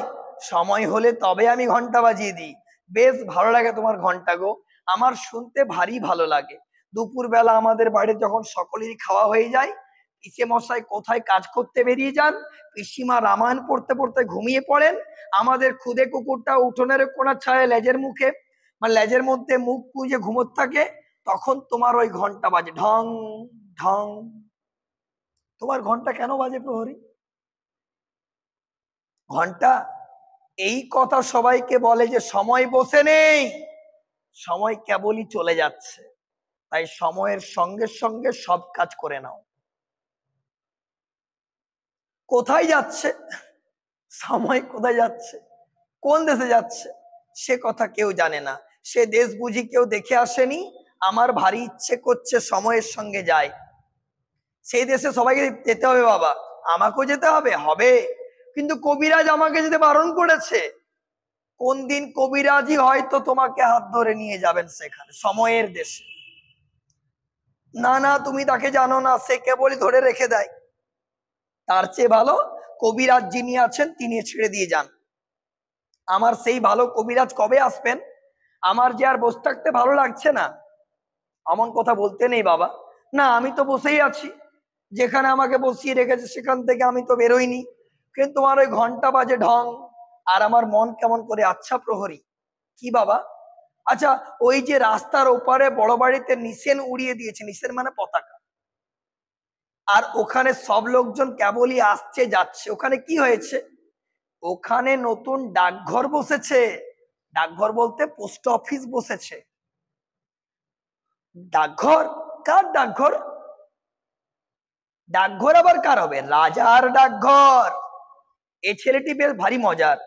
Speaker 1: সময় হলে তবে আমি ঘন্টা বাজিয়ে দিই। বেশ ভালো লাগে তোমার ঘন্টা গো, আমার শুনতে ভারী ভালো লাগে। দুপুর বেলা আমাদের বাড়ি যখন সকলেরই খাওয়া হয়ে যায়, পিসে মশাই কোথায় কাজ করতে বেরিয়ে যান, পিসিমা রামায়ণ পড়তে পড়তে ঘুমিয়ে পড়েন, আমাদের খুদে কুকুরটা উঠোনের কোণা ছায় লেজের মুখে, মানে লেজের মধ্যে মুখ গুঁজে ঘুমোত থাকে, তখন তোমার ওই ঘন্টা বাজে ঢং ঢং। তোমার ঘন্টা কেন বাজে প্রহরী? ঘন্টা এই কথা সবাইকে বলে যে সময় বসে নেই, সময় কেবলই চলে যাচ্ছে, তাই সময়ের সঙ্গে সঙ্গে সব কাজ করে নাও। কোথায় যাচ্ছে সময়, কোথায় যাচ্ছে, কোন দেশে যাচ্ছে সে কথা কেউ জানে না, সে দেশ বুঝি কেউ দেখে আসেনি। আমার ভারী ইচ্ছে করছে সময়ের সঙ্গে যায়, সেই দেশে সবাইকে যেতে হবে বাবা, আমাকেও যেতে হবে, হবে, কিন্তু কবিরাজ আমাকে যেতে বারণ করেছে। কোন দিন কবিরাজি হয়তো তোমাকে হাত ধরে নিয়ে যাবেন সেখানে সময়ের দেশে। না না, তুমি তাকে জানো না, সে কেবলই ধরে রেখে দেয়। তার চেয়ে ভালো কবিরাজ যিনি আছেন তিনি ছেড়ে দিয়ে যান। আমার সেই ভালো কবিরাজ কবে আসবেন? আমার যে আর বসে থাকতে ভালো লাগছে না। এমন কথা বলতে নেই বাবা, না আমি তো বসেই আছি, যেখানে আমাকে বসিয়ে রেখেছে সেখান থেকে আমি তো বেরোইনি, কিন্তু তোমার ওই ঘন্টা বাজে ঢং, আর আমার মন কেমন করে। আচ্ছা প্রহরী, কি বাবা? আচ্ছা, ওই যে রাস্তার ওপারে বড় বাড়িতে নিশেন উড়িয়ে দিয়েছে, নিশেন মানে পতাকা, আর ওখানে সব লোকজন কেবলই আসছে যাচ্ছে, ওখানে কি হয়েছে? ওখানে নতুন ডাকঘর বসেছে। ডাকঘর বলতে পোস্ট অফিস বসেছে। ডাকঘর? কার ডাকঘর? ডাকঘর আবার কার হবে? রাজার ডাকঘর। এই ছেলেটি বেশ ভারী মজার।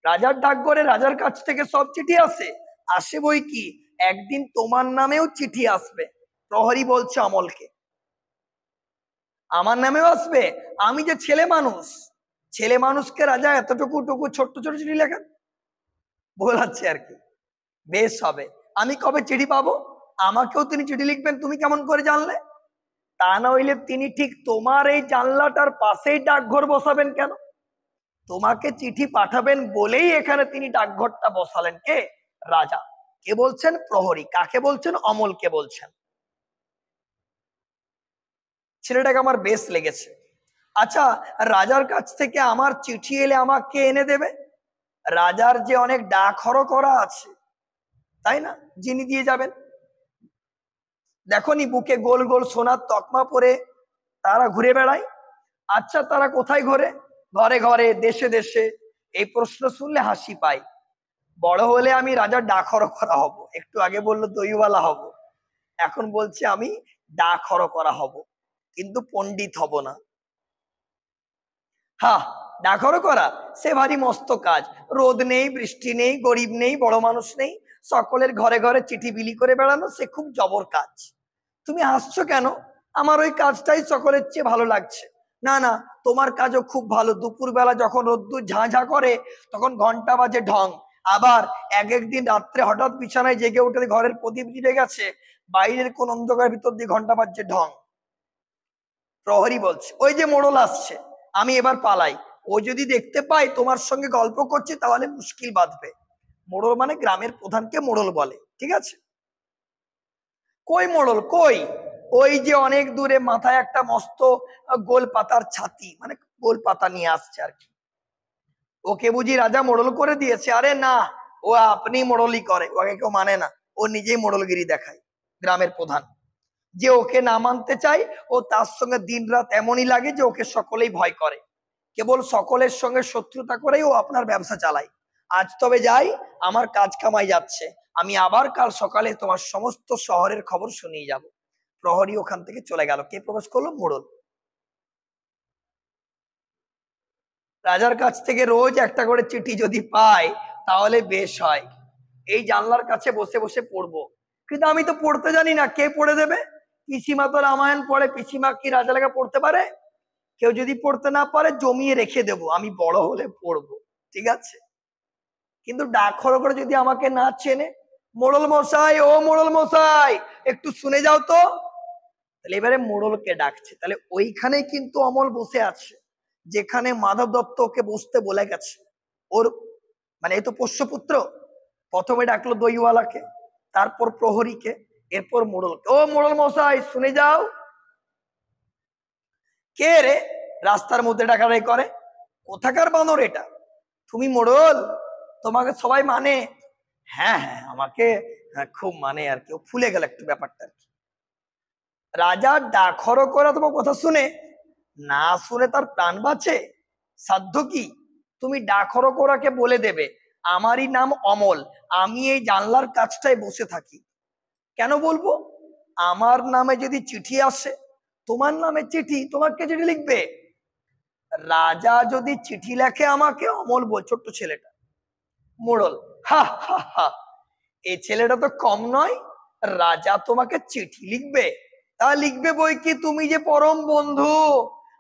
Speaker 1: রাজার ডাকঘরে রাজার কাছ থেকে সব চিঠি আসে, আসে বই কি, একদিন তোমার নামেও চিঠি আসবে। প্রহরী বলছে অমলকে, আমার নামেও আসবে? আমি যে ছেলে মানুষ, ছেলে মানুষকে রাজা এতটুকু টুকু ছোট্ট ছোট চিঠি লেখেন? বলাচ্ছে আর কি। বেশ হবে, আমি কবে চিঠি পাবো? আমাকেও তিনি চিঠি লিখবেন, তুমি কেমন করে জানলে? তা না হইলে তিনি ঠিক তোমার এই জানলাটার পাশেই ডাকঘর বসাবেন কেন? তোমাকে চিঠি পাঠাবেন বলেই এখানে তিনি ডাকঘরটা বসালেন। কে? রাজা। কে বলছেন? প্রহরী। কাকে বলছেন? অমলকে বলছেন। ছেলেটাকে আমার বেশ লেগেছে। আচ্ছা, রাজার কাছ থেকে আমার চিঠি এলে আমাকে এনে দেবে? রাজার যে অনেক ডাক হরো করা আছে, তাই না, যিনি দিয়ে যাবেন। দেখনি বুকে গোল গোল সোনার তকমা পরে তারা ঘুরে বেড়ায়। আচ্ছা, তারা কোথায় ঘোরে? ঘরে ঘরে, দেশে দেশে। এই প্রশ্ন শুনলে হাসি পায়। বড় হলে আমি রাজার ডাক হরো করা হব। একটু আগে বললো দইওয়ালা হব, এখন বলছে আমি ডাক হরো করা হব, কিন্তু পণ্ডিত হব না। হ্যাঁ, ডাক হরো করা সে ভারী মস্ত কাজ। রোদ নেই, বৃষ্টি নেই, গরিব নেই, বড় মানুষ নেই, সকলের ঘরে ঘরে চিঠি বিলি করে বেড়ানো, সে খুব জবর কাজ। তুমি হাসছো কেন? আমার ওই কাজটাই সকলের চেয়ে ভালো লাগছে। না না, তোমার কাজও খুব ভালো। দুপুর বেলা যখন রোদ্দুর ঝাঁঝা করে তখন ঘন্টা বাজে ঢং, আবার এক একদিন রাত্রে হঠাৎ বিছানায় জেগে উঠে ঘরের প্রদীপ নিভে গেছে, বাইরের কোন অন্ধকার ভিতর দিয়ে ঘন্টা বাজছে ঢং। প্রহরী বলছে, ওই যে মোড়ল আসছে, আমি এবার পালাই। ও যদি দেখতে পাই তোমার সঙ্গে গল্প করছে তাহলে মুশকিল বাঁধবে। মোড়ল মানে গ্রামের প্রধানকে মোড়ল বলে, ঠিক আছে? কই মোড়ল কই? ওই যে অনেক দূরে, মাথায় একটা মস্ত গোল পাতার ছাতি, মানে গোল পাতা নিয়ে আসছে আর কি। ওকে বুঝি রাজা মোড়ল করে দিয়েছে? আরে না, ও আপনি মোড়লই করে, ওকে কেউ মানে না, ও নিজেই মোড়লগিরি দেখায়। গ্রামের প্রধান যে ওকে না মানতে চায়, ও তার সঙ্গে দিন রাত এমনই লাগে যে ওকে সকলেই ভয় করে। কেবল সকলের সঙ্গে শত্রুতা করেই ও আপনার ব্যবসা চালায়। আজ তবে যাই, আমার কাজ কামাই যাচ্ছে, আমি আবার কাল সকালে তোমার সমস্ত শহরের খবর শুনিয়ে যাব। প্রহরী ওখান থেকে চলে গেল। কে প্রবেশ করলো? মোড়ল। রাজার কাছ থেকে রোজ একটা করে চিঠি যদি পাই তাহলে বেশ হয়, এই জানলার কাছে বসে বসে পড়বো। কিন্তু আমি তো পড়তে জানি না, কে পড়ে দেবে? পিসিমা তো রামায়ণ পড়ে, পিসিমা কি রাজা লেখা পড়তে পারে? কেউ যদি পড়তে না পারে জমিয়ে রেখে দেব, আমি বড় হলে পড়বো, ঠিক আছে? কিন্তু ডাকঘর করে যদি আমাকে না চেনে, মোড়ল মশাই, ও মোড়ল মশাই একটু শুনে যাও তো, তাহলে এবারে মোড়লকে ডাকছে। তাহলে ওইখানেই কিন্তু অমল বসে আছে যেখানে মাধব দত্ত ওকে বসতে বলে গেছে। ওর মানে এই তো পোষ্যপুত্র, প্রথমে ডাকলো দইওয়ালাকে, তারপর প্রহরীকে, এরপর মোড়লকে। ও মোড়ল মশাই শুনে যাও। কে রে রাস্তার মধ্যে ডাকাডাকি করে? কোথাকার বানর এটা? তুমি মোড়ল? তোমাকে সবাই মানে? হ্যাঁ হ্যাঁ, আমাকে খুব মানে আর কি। ফুলে গেল একটু ব্যাপারটা আর কি। রাজার ডাকর করা তোমার কথা শুনে, না শুনে তার প্রাণ বাঁচে? সাধ্য কি? তুমি ডাকর করাকে বলে দেবে আমারই নাম অমল, আমি এই জানলার কাছটায় বসে থাকি। কেন বলবো? আমার নামে যদি চিঠি আসে, তোমার নামে চিঠি, তোমাকে চিঠি লিখবে। রাজা যদি চিঠি লেখে আমাকে অমল বল, ছোট্ট ছেলেটা। মোড়ল হা হা হা, এই ছেলেটা তো কম নয়, রাজা তোমাকে চিঠি লিখবে? তা লিখবে বই কি, তুমি যে পরম বন্ধু,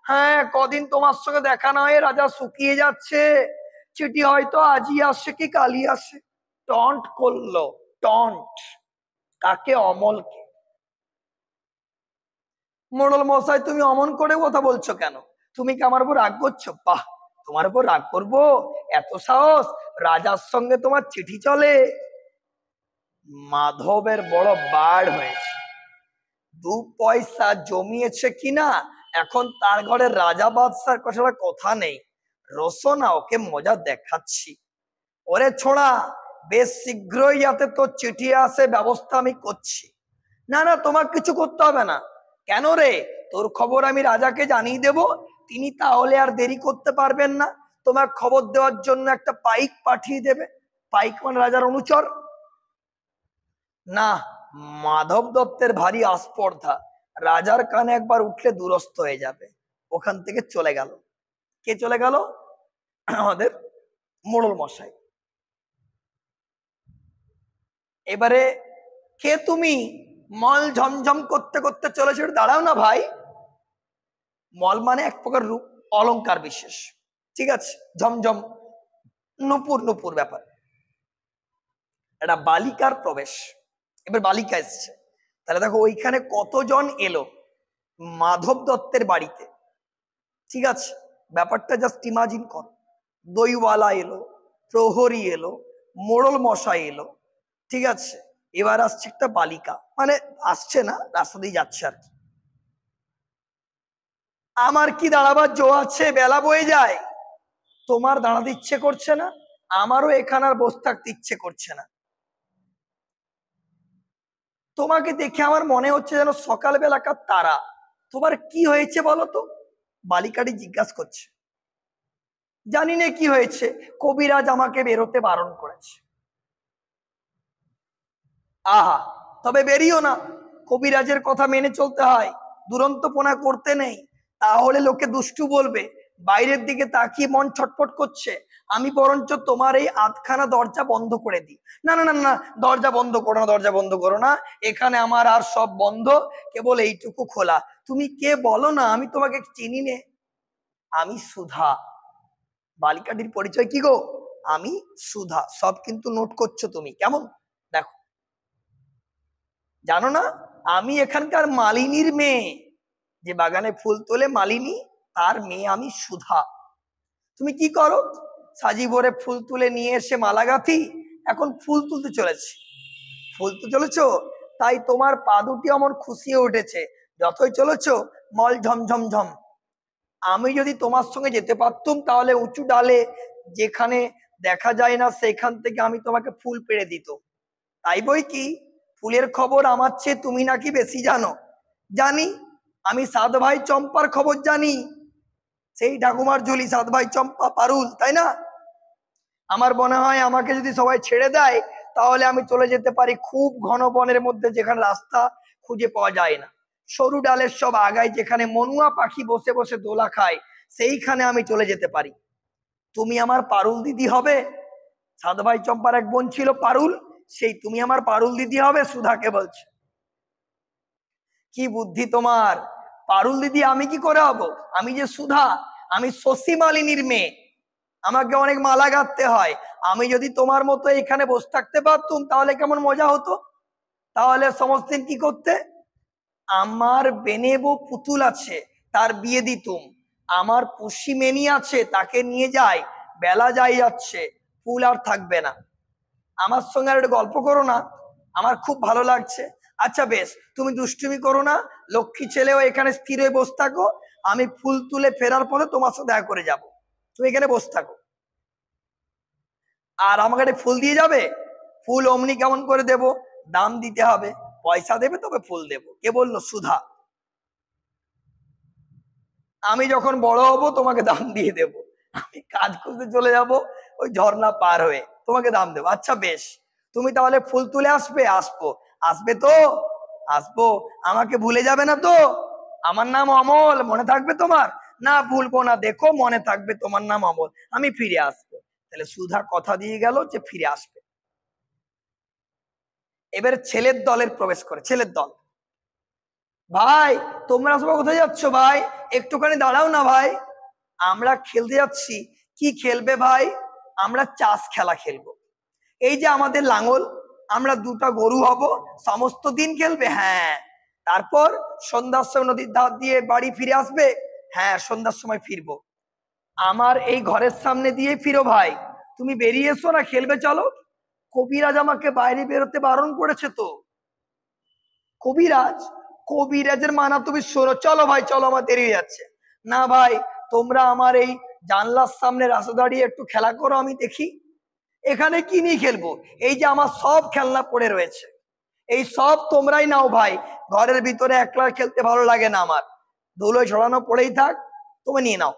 Speaker 1: হ্যাঁ কদিন তোমার সঙ্গে দেখা না হয়ে রাজা শুকিয়ে যাচ্ছে, চিঠি হয়তো আজই আসে কি কালই আসে। টন্ট করলো, টন্ট। কাকে? অমলকে। মোড়ল মশাই তুমি অমন করে কথা বলছো কেন? তুমি কি আমার উপর রাগ করছো? বাহ, তোমার উপর রাগ করবো? এত সাহস! রাজার সঙ্গে তোমার চিঠি চলে? মাধবের বড় বাড় হয়েছে, 2 পয়সা জমিয়েছে কিনা, এখন তার ঘরে রাজা বাদশার কথা নেই। রসনা ওকে মজা দেখাচ্ছি। ওরে ছোড়া, বেশ শীঘ্রই যাতে তোর চিঠি আসে ব্যবস্থা আমি করছি। না না, তোমার কিছু করতে হবে না। কেন রে? তোর খবর আমি রাজাকে জানিয়ে দেব, তিনি তাহলে আর দেরি করতে পারবেন না, তোমার খবর দেওয়ার জন্য একটা পাইক পাঠিয়ে দেবে। পাইক মানে রাজার অনুচর। না, মাধব দত্তের ভারী আস্পর্ধা, রাজার কানে একবার উঠলে দুরস্ত হয়ে যাবে। ওখান থেকে চলে গেল। কে চলে গেল? আমাদের মোড়ল মশাই। এবারে কে তুমি? মল ঝমঝম করতে করতে চলেছে। দাঁড়াও না ভাই। মল মানে এক প্রকার রূপ অলংকার বিশেষ, ঠিক আছে? ঝমঝম, নুপুর নুপুর ব্যাপার। এটা বালিকার প্রবেশ। এবার বালিকা এসছে। তাহলে দেখো ওইখানে কতজন এলো মাধব দত্তের বাড়িতে, ঠিক আছে? ব্যাপারটা জাস্ট ইমাজিন কর। দইওয়ালা এলো, প্রহরী এলো, মোড়ল মশাই এলো, ঠিক আছে? এবার আসছে একটা বালিকা, মানে আসছে না, রাস্তা দিয়ে যাচ্ছে আর কি। আমার কি দাঁড়াবার জো আছে? বেলা বয়ে যায়, তোমার দাঁড়াতে ইচ্ছে করছে না, আমারও এখানে আর বসে থাকতে ইচ্ছে করছে না। তোমাকে দেখে আমার মনে হচ্ছে যেন সকালবেলাকার তারা। তোমার কি হয়েছে বলো তো? বালিকাটি জিজ্ঞাসা করছে। জানি না কি হয়েছে, কবিরাজ আমাকে বেরোতে বারণ করেছে। আহা, তবে বেরিও না, কবিরাজের কথা মেনে চলতে হয়, দুরন্তপনা করতে নেই, তাহলে লোকে দুষ্টু বলবে। বাইরের দিকে তাকিয়ে মন ছটফট করছে, আমি বরঞ্চ তোমার এই আধখানা দরজা বন্ধ করে দিই। না না না না, দরজা বন্ধ করো না, দরজা বন্ধ করো না, এখানে আমার আর সব বন্ধ, কেবল এইটুকু খোলা। তুমি কে বলো না, আমি তোমাকে চিনি নে। আমি সুধা। বালিকাটির পরিচয় কি গো? আমি সুধা। সব কিন্তু নোট করছো তুমি, কেমন? দেখো, জানো না আমি এখানকার মালিনীর মেয়ে, যে বাগানে ফুল তোলে মালিনী, তার মেয়ে আমি সুধা। তুমি কি করো? সাজি ভরে ফুল তুলে নিয়ে এসে মালা গাঁথি, এখন ফুল তুলতে চলেছি। ফুল তো চলেছো, তাই তোমার পা দুটি আমার খুশিয়ে উঠেছে, যতই চলেছ মল ঝমঝম ঝম। আমি যদি তোমার সঙ্গে যেতে পারতুম তাহলে উঁচু ডালে যেখানে দেখা যায় না সেখান থেকে আমি তোমাকে ফুল পেড়ে দিত। তাই বই কি, ফুলের খবর আমার চেয়ে তুমি নাকি বেশি জানো? জানি, আমি 7 ভাই চম্পার খবর জানি। সেই ঠাকুমার ঝুলি 7 ভাই চম্পা পারুল, তাই না? আমার মনে হয় আমাকে যদি সবাই ছেড়ে দেয় তাহলে আমি চলে যেতে পারি খুব ঘন বনের মধ্যে, যেখানে রাস্তা খুঁজে পাওয়া যায় না, সরু ডালের সব আগায় যেখানে মনুয়া পাখি বসে বসে দোলা খায়, সেইখানে আমি চলে যেতে পারি। তুমি আমার পারুল দিদি হবে। সাধু ভাই চম্পার এক বোন ছিল পারুল, সেই তুমি আমার পারুল দিদি হবে, সুধাকে বলছে। কি বুদ্ধি তোমার! পারুল দিদি আমি কি করে হব? আমি যে সুধা, আমি শশী মালিনীর মেয়ে, আমাকে অনেক মালা গাঁথতে হয়। আমি যদি তোমার মতো এখানে বসে থাকতে পারতুম তাহলে কেমন মজা হতো। তাহলে সমস্ত দিন কি করতে? আমার বেনেবো পুতুল আছে, তার বিয়ে দিতুম। আমার পুষি মেনি আছে, তাকে নিয়ে যাই, বেলা যাই যাচ্ছে, ফুল আর থাকবে না। আমার সঙ্গে আর একটা গল্প করো না, আমার খুব ভালো লাগছে। আচ্ছা বেশ, তুমি দুষ্টুমি করো না, লক্ষ্মী ছেলেও এখানে স্থির হয়ে বসে থাকো, আমি ফুল তুলে ফেরার পরে তোমার সাথে দেখা করে যাব। তুমি এখানে বসে থাকো, আর আমাকে একটা ফুল দিয়ে যাবে। ফুল অমনি কেমন করে দেব? দাম দিতে হবে, পয়সা দেবে তবে ফুল দেব। কে বললো? সুধা। আমি যখন বড় হব তোমাকে দাম দিয়ে দেব। আমি কাজ করতে চলে যাব ওই ঝর্ণা পার হয়ে, তোমাকে দাম দেবো। আচ্ছা বেশ, তুমি তাহলে ফুল তুলে আসবে? আসবো। আসবে তো? আসবো। আমাকে ভুলে যাবে না তো? আমার নাম অমল, মনে থাকবে তোমার? না ভুলবো না, দেখো মনে থাকবে, তোমার নাম অমল, আমি ফিরে আসবো। তাহলে সুধা কথা দিয়ে গেল যে ফিরে আসবে। এবার ছেলের দলের প্রবেশ করে, ছেলের দল। ভাই তোমরা সবাই কোথায় যাচ্ছ ভাই? একটুখানি দাঁড়াও না ভাই, আমরা খেলতে যাচ্ছি। কি খেলবে ভাই? আমরা চাষ খেলা খেলবো। এই যে আমাদের লাঙল, আমরা দুটা গরু হব, সমস্ত দিন খেলবে। হ্যাঁ। তারপর সন্ধ্যার সময় নদীর ধার দিয়ে বাড়ি ফিরে আসবে। হ্যাঁ, সন্ধ্যার সময় ফিরবো। আমার এই ঘরের সামনে দিয়ে ফিরো ভাই। তুমি বেরিয়ে এসো না, খেলবে চলো। কবিরাজ আমাকে বাইরে বেরোতে বারণ করেছে তো। কবিরাজ? কবিরাজের মানা তুমি শোনো, চলো ভাই চলো, আমার দেরি হয়ে যাচ্ছে। না ভাই, তোমরা আমার এই জানলার সামনে রাস্তা দাঁড়িয়ে একটু খেলা করো, আমি দেখি। এখানে কি নিয়ে খেলবো? এই যে আমার সব খেলনা পড়ে রয়েছে, এই সব তোমরাই নাও ভাই। ঘরের ভিতরে একলা খেলতে ভালো লাগে না আমার, ধুলোয় ছড়ানো পড়েই থাক, তুমি নিয়ে নাও।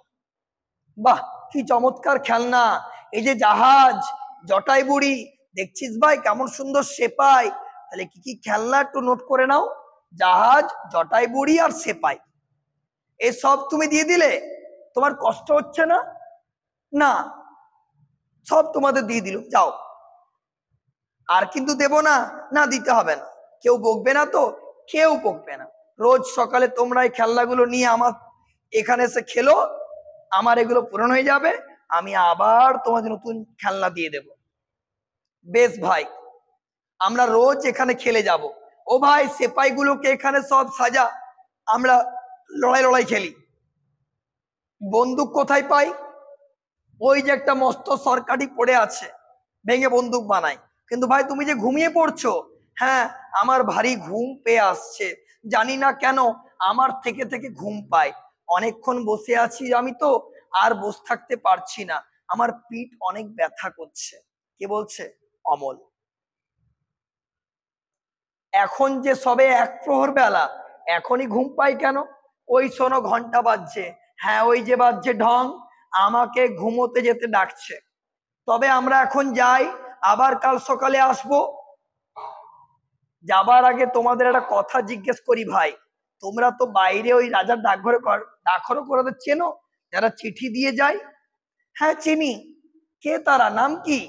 Speaker 1: বাহ, কি চমৎকার খেলনা! এই যে জাহাজ, জটাই বুড়ি, দেখছিস ভাই কেমন সুন্দর সেপাই। তাহলে কি কি খেলনা একটু নোট করে নাও। জাহাজ, জটাই বুড়ি আর সেপাই, এসব তুমি দিয়ে দিলে। তোমার কষ্ট হচ্ছে না? না, সব তোমাদের দিয়ে দিল, যাও। আর কিন্তু দেব না? না, দিতে হবে না। কেউ বকবে না তো? কেউ বকবে না। রোজ সকালে তোমরা এই খেলনাগুলো নিয়ে আমার এখানে এসে খেলো, আমার এগুলো পূরণ হয়ে যাবে, আমি আবার তোমাদের নতুন খেলনা দিয়ে দেব। বেশ ভাই, আমরা রোজ এখানে খেলে যাব। ও ভাই, সেপাই গুলোকে এখানে সব সাজা, আমরা লড়াই লড়াই খেলি। বন্দুক কোথায় পাই? ওই যে একটা মস্ত সরকারি পড়ে আছে, ভেঙে বন্দুক বানাই। কিন্তু ভাই তুমি যে ঘুমিয়ে পড়ছো। হ্যাঁ, আমার ভারী ঘুম পেয়ে আসছে, জানি না কেন আমার থেকে থেকে ঘুম পায়। অনেকক্ষণ বসে আছি আমি তো, আর বসে থাকতে পারছি না, আমার পিঠ অনেক ব্যথা করছে। কে বলছে? অমল। এখন যে সবে এক প্রহর বেলা, এখনই ঘুম পাই কেন? ওই শোনো, ঘন্টা বাজছে। হ্যাঁ, ওই যে বাজছে ঢং, আমাকে ঘুমোতে যেতে ডাকছে। তবে আমরা এখন যাই, আবার কাল সকালে আসবো। যাবার আগে তোমাদের একটা কথা জিজ্ঞেস করি ভাই, তোমরা তো বাইরে ওই রাজার ডাকঘরে ডাকঘর করে চেনো, যারা চিঠি দিয়ে যায়? হ্যাঁ চিনি। কে তারা? নাম কি?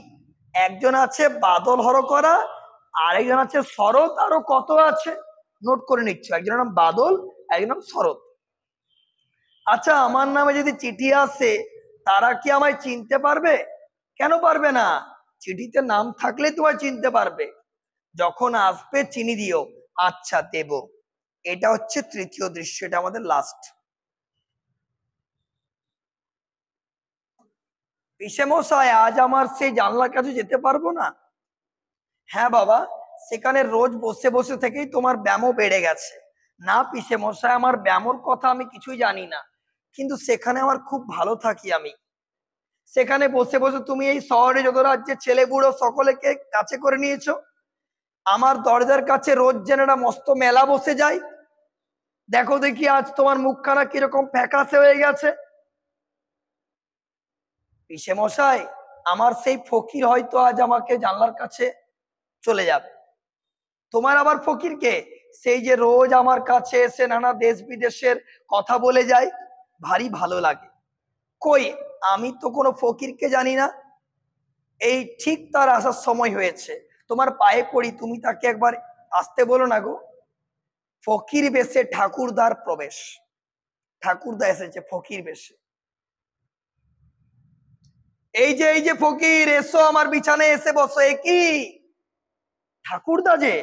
Speaker 1: একজন আছে বাদল হরকরা, আরেকজন আছে শরৎ, আরো কত আছে, নোট করে নিচ্ছ। একজনের নাম বাদল, একজন নাম শরৎ। আচ্ছা, আমার নামে যদি চিঠি আসে, তারা কি আমায় চিনতে পারবে? কেন পারবে না? চিঠিতে নাম থাকলে তোমায় চিনতে পারবে। যখন আসবে চিনি দিও। আচ্ছা দেব। এটা হচ্ছে তৃতীয় দৃশ্য, এটা আমাদের লাস্ট। পিসে মশাই, আজ আমার সেই জানলার কাছে যেতে পারবো না? হ্যাঁ বাবা, সেখানে রোজ বসে বসে থেকেই তোমার ব্যামো বেড়ে গেছে। না পিসে মশাই, আমার ব্যামোর কথা আমি কিছুই জানি না, কিন্তু সেখানে আমার খুব ভালো থাকি আমি। সেখানে বসে বসে তুমি এই শহরে যত রাজ্যের ছেলে বুড়ো সকলেকে কাছে করে নিয়েছো। আমার দরজার কাছে রোজ যেন একটা মস্ত মেলা বসে যায়। দেখো দেখি আজ তোমার মুখখানা কিরকম ফ্যাকাশে হয়ে গেছে। পিসে মশাই, আমার সেই ফকির হয়তো আজ আমাকে জানলার কাছে চলে যাবে। তোমার আবার ফকির কে? সেই যে রোজ আমার কাছে এসে নানা দেশ বিদেশের কথা বলে যায়, ভারী ভালো লাগে। কই, আমি তো কোনো ফকিরকে জানি না। এই ঠিক তার আসার সময় হয়েছে, তোমার পায়ে পড়ি, তুমি তাকে একবার আসতে বলো না গো। ফকির বেশে ঠাকুরদার প্রবেশ। ঠাকুরদা এসেছে ফকির বেশে। এই যে ফকির, এসো আমার বিছানায় এসে বসো। এ কি ঠাকুরদা যে?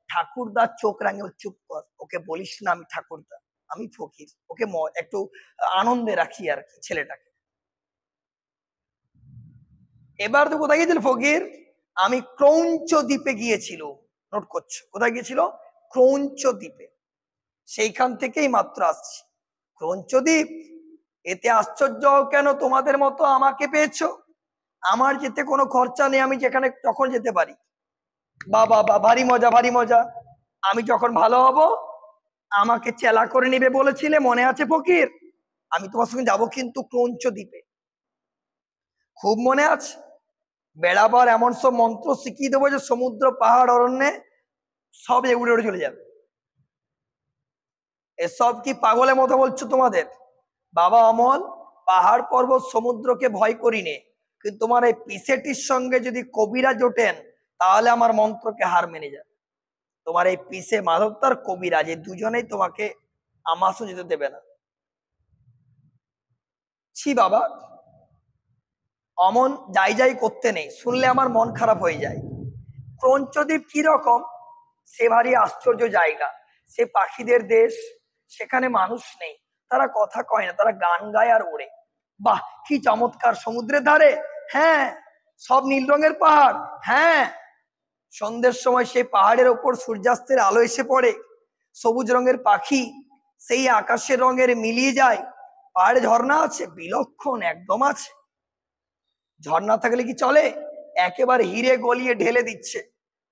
Speaker 1: ঠাকুরদা চোখ রাঙে, চুপ কর, ওকে বলিস না আমি ঠাকুরদা, আমি ফকির। ওকে একটু আনন্দে রাখি আর কি ছেলেটাকে। এবার তো কোথায় গিয়েছিল ফকির? আমি ক্রৌঞ্চ দ্বীপে গিয়েছিল। নোট করছো? কোথায় গিয়েছিল? ক্রৌঞ্চ দ্বীপে। সেইখান থেকেই মাত্র আসছি। ক্রৌঞ্চ দ্বীপ, এতে আশ্চর্য কেন? তোমাদের মতো আমাকে পেয়েছো। আমার যেতে কোনো খরচা নেই, আমি যেখানে তখন যেতে পারি। বাবা বা, ভারী মজা, ভারী মজা। আমি যখন ভালো হব আমাকে চেলা করে নিবে বলেছিলে, মনে আছে ফকির? আমি তোমার সঙ্গে যাবো কিন্তু ক্রৌঞ্চ দ্বীপে, খুব মনে আছে। বেড়াবার এমন সব মন্ত্র শিখিয়ে দেবো যে সমুদ্র পাহাড় অরণ্যে সব উড়ে উড়ে চলে যাবে। এসব কি পাগলের মতো বলছো তোমাদের? বাবা অমল, পাহাড় পর্বত সমুদ্রকে ভয় করি নে, কিন্তু তোমার এই পিসেটির সঙ্গে যদি কবিরা জোটেন তাহলে আমার মন্ত্রকে হার মেনে যাবে। তোমার এই পিসে মাধবতার কবিরা, যে দুজনেই তোমাকে আমাসও যেতে দেবে না। ছি বাবা, অমন যাই যাই করতে নেই, শুনলে আমার মন খারাপ হয়ে যায়। ক্রৌঞ্চদ্বীপ কি রকম? সে ভারী আশ্চর্য জায়গা। সে পাখিদের দেশ, সেখানে মানুষ নেই, তারা কথা কয় না, তারা গান গায় আর ওড়ে। বাহ, কি চমৎকার! সমুদ্রের ধারে, হ্যাঁ, সব নীল রঙের পাহাড়, হ্যাঁ। সন্ধ্যের সময় সেই পাহাড়ের ওপর সূর্যাস্তের আলো এসে পড়ে, সবুজ রঙের পাখি সেই আকাশের রঙের মিলিয়ে যায়। পাহাড়ে ঝর্ণা আছে, বিলক্ষণ একদম আছে। ঝর্ণা থাকলে কি চলে? একেবারে হিরে গলিয়ে ঢেলে দিচ্ছে,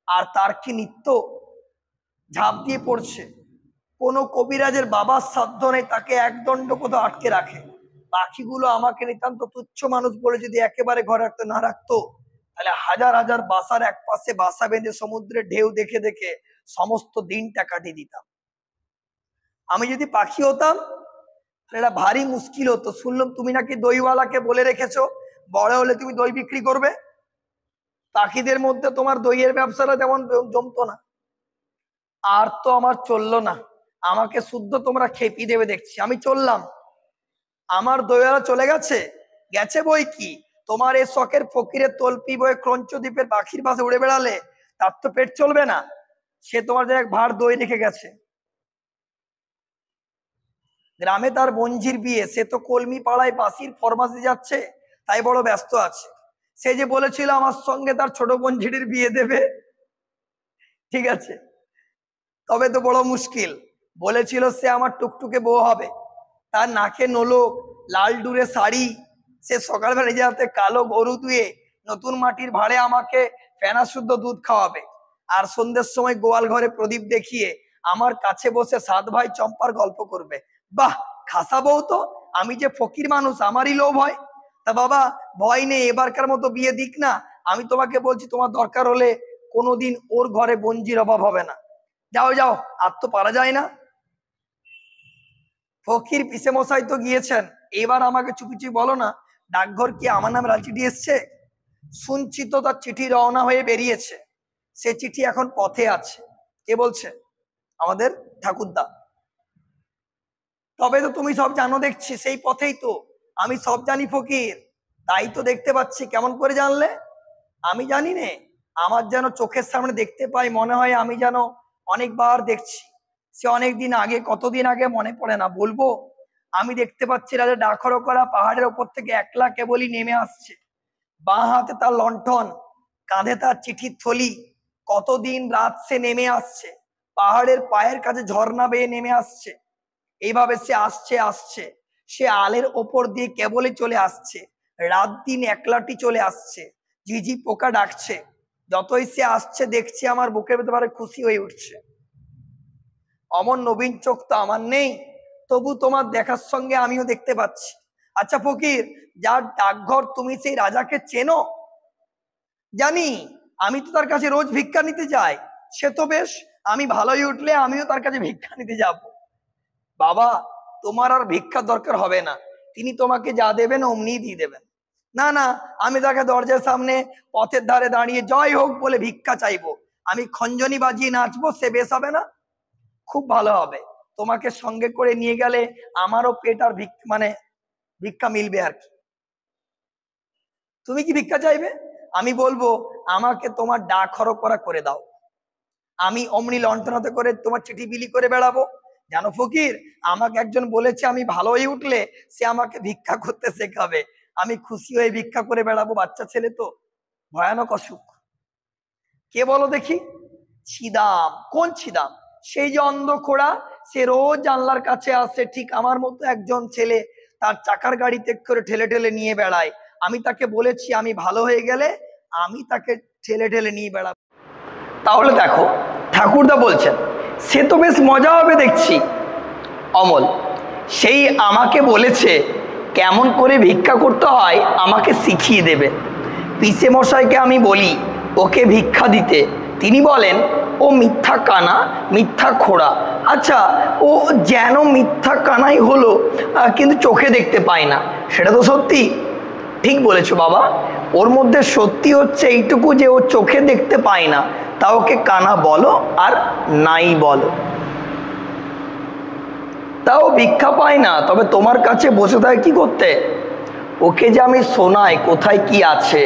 Speaker 1: আর তার কি নিত্য, ঝাঁপ দিয়ে পড়ছে। কোনো কবিরাজের বাবার সাধ্য নেই তাকে একদণ্ড কোথাও আটকে রাখে। পাখিগুলো আমাকে নিতান্ত তুচ্ছ মানুষ বলে যদি একেবারে ঘরে রাখতে না রাখতো, তাহলে হাজার হাজার বাসার এক পাশে বাসা বেঁধে সমুদ্রের ঢেউ দেখে দেখে সমস্ত দিনটা কাটিয়ে দিতাম। আমি যদি পাখি হতাম তাহলে এটা ভারী মুশকিল হতো। শুনলাম তুমি নাকি দইওয়ালাকে বলে রেখেছো বড় হলে তুমি দই বিক্রি করবে। পাখিদের মধ্যে তোমার দইয়ের ব্যবসাটা যেমন জমতো না। আর তো আমার চললো না, আমাকে শুদ্ধ তোমরা খেপি দেবে দেখছি। আমি চললাম, আমার দইওয়ালা চলে গেছে, গেছে বই কি। তোমার এই শখের ফকিরের তল্পি বয়ে ক্রঞ্চ দ্বীপের পাখির পাশে উড়ে বেড়ালে তার তো পেট চলবে না। সে তোমার এক ভাড় দই রেখে গেছে। গ্রামে তার বঞ্জির বিয়ে, সে তো কলমি পাড়ায় বাসির ফরমাসে যাচ্ছে, তাই বড় ব্যস্ত আছে। সে যে বলেছিল আমার সঙ্গে তার ছোট বঞ্জিটির বিয়ে দেবে, ঠিক আছে, তবে তো বড় মুশকিল। বলেছিল সে আমার টুকটুকে বউ হবে, তার নাকে নোলক, লাল ডুরে শাড়ি। সে সকালবেলা নিজের হাতে কালো গরু দুয়ে নতুন মাটির ভাড়ে আমাকে ফেনা শুদ্ধ দুধ খাওয়াবে, আর সন্ধ্যের সময় গোয়াল ঘরে প্রদীপ দেখিয়ে আমার কাছে বসে সাত ভাই চম্পার গল্প করবে। বাহ, খাসা বউ তো। আমি যে ফকির মানুষ, আমারই লোভ হয়। তা বাবা, ভয় নেই, এবারকার মতো বিয়ে দিক না। আমি তোমাকে বলছি, তোমার দরকার হলে কোনোদিন ওর ঘরে বঞ্জির অভাব হবে না। যাও যাও, আর তো পারা যায় না। ফকির পিসে মশাই তো গিয়েছেন, এবার আমাকে চুপি চুপি বলো না, ডাকঘর কি আমার নামে লাল চিঠি এসছে? শুনছি তো তার চিঠি রওনা হয়ে বেরিয়েছে, সে চিঠি এখন পথে আছে। কে বলছে? আমাদের ঠাকুরদা। তবে তো তুমি সব জানো দেখছি, সেই পথেই তো। আমি সব জানি ফকির, তাই তো দেখতে পাচ্ছি। কেমন করে জানলে? আমি জানি নে, আমার যেন চোখের সামনে দেখতে পাই, মনে হয় আমি যেন অনেকবার দেখছি। সে অনেক দিন আগে, কতদিন আগে মনে পড়ে না, বলবো। আমি দেখতে পাচ্ছি রাজা ডাকর করা পাহাড়ের ওপর থেকে একলা কেবলই নেমে আসছে। বাঁ হাতে তার লণ্ঠন, কাঁধে তার চিঠির থলি। কতদিন রাত সে নেমে আসছে, পাহাড়ের পায়ের কাছে ঝর্ণা বেয়ে নেমে আসছে। এইভাবে সে আসছে আসছে, সে আলের ওপর দিয়ে কেবলই চলে আসছে। রাত দিন একলাটি চলে আসছে, ঝিঝি পোকা ডাকছে। যতই সে আসছে দেখছি আমার বুকের ভেতরে খুশি হয়ে উঠছে। অমন নবীন চোখ তো আমার নেই, তবু তোমার দেখার সঙ্গে আমিও দেখতে পাচ্ছি। আচ্ছা ফকির, যার ডাকঘর, তুমি সেই রাজাকে চেনো? জানি, আমি তো তার কাছে রোজ ভিক্ষা নিতে যাই। সে তো বেশ, আমি ভালোই উঠলে আমিও তার কাছে ভিক্ষা নিতে যাব। বাবা, তোমার আর ভিক্ষার দরকার হবে না, তিনি তোমাকে যা দেবেন অমনিই দিয়ে দেবেন। না না, আমি তাকে দরজার সামনে পথের ধারে দাঁড়িয়ে জয় হোক বলে ভিক্ষা চাইবো, আমি খঞ্জনি বাজিয়ে নাচবো, সে বেশ হবে না? খুব ভালো হবে, তোমাকে সঙ্গে করে নিয়ে গেলে আমারও পেট আর ভিক্ষা মিলবে আর কি। তুমি কি ভিক্ষা চাইবে? আমি বলবো আমাকে তোমার ডাক হরকরা করে দাও, আমি অমনি লণ্ঠনাতে করে তোমার চিঠি বিলি করে বেড়াবো। জানো ফকির, আমাকে একজন বলেছে আমি ভালো হয়ে উঠলে সে আমাকে ভিক্ষা করতে শেখাবে, আমি খুশি হয়ে ভিক্ষা করে বেড়াবো। বাচ্চা ছেলে তো, ভয়ানক অসুখ। কে বলো দেখি? ছিদাম। কোন ছিদাম? সেই যে অন্ধ খোড়া, সে রোজ জানলার কাছে আসে, ঠিক আমার মতো একজন ছেলে তার চাকার গাড়িতে করে ঠেলে ঠেলে নিয়ে বেড়ায়। আমি তাকে বলেছি আমি ভালো হয়ে গেলে আমি তাকে ঠেলে ঠেলে নিয়ে বেড়াবো। তাহলে দেখো, ঠাকুরদা বলছেন সে তো বেশ মজা হবে দেখছি। অমল সেই আমাকে বলেছে কেমন করে ভিক্ষা করতে হয় আমাকে শিখিয়ে দেবে। পিসে মশাইকে আমি বলি ওকে ভিক্ষা দিতে, তিনি বলেন ও মিথ্যা কানা, মিথ্যা খোড়া। আচ্ছা, ও যেন মিথ্যা কানাই হলো, কিন্তু চোখে দেখতে পায় না, সেটা তো সত্যি। ঠিক বলেছো বাবা, ওর মধ্যে সত্যি হচ্ছে এইটুকু যে ও চোখে দেখতে পায় না, তা ওকে কানা বলো আর নাই বলো। তাও ভিক্ষা পায় না, তবে তোমার কাছে বসে থাকে কি করতে? ওকে যে আমি শোনাই কোথায় কি আছে,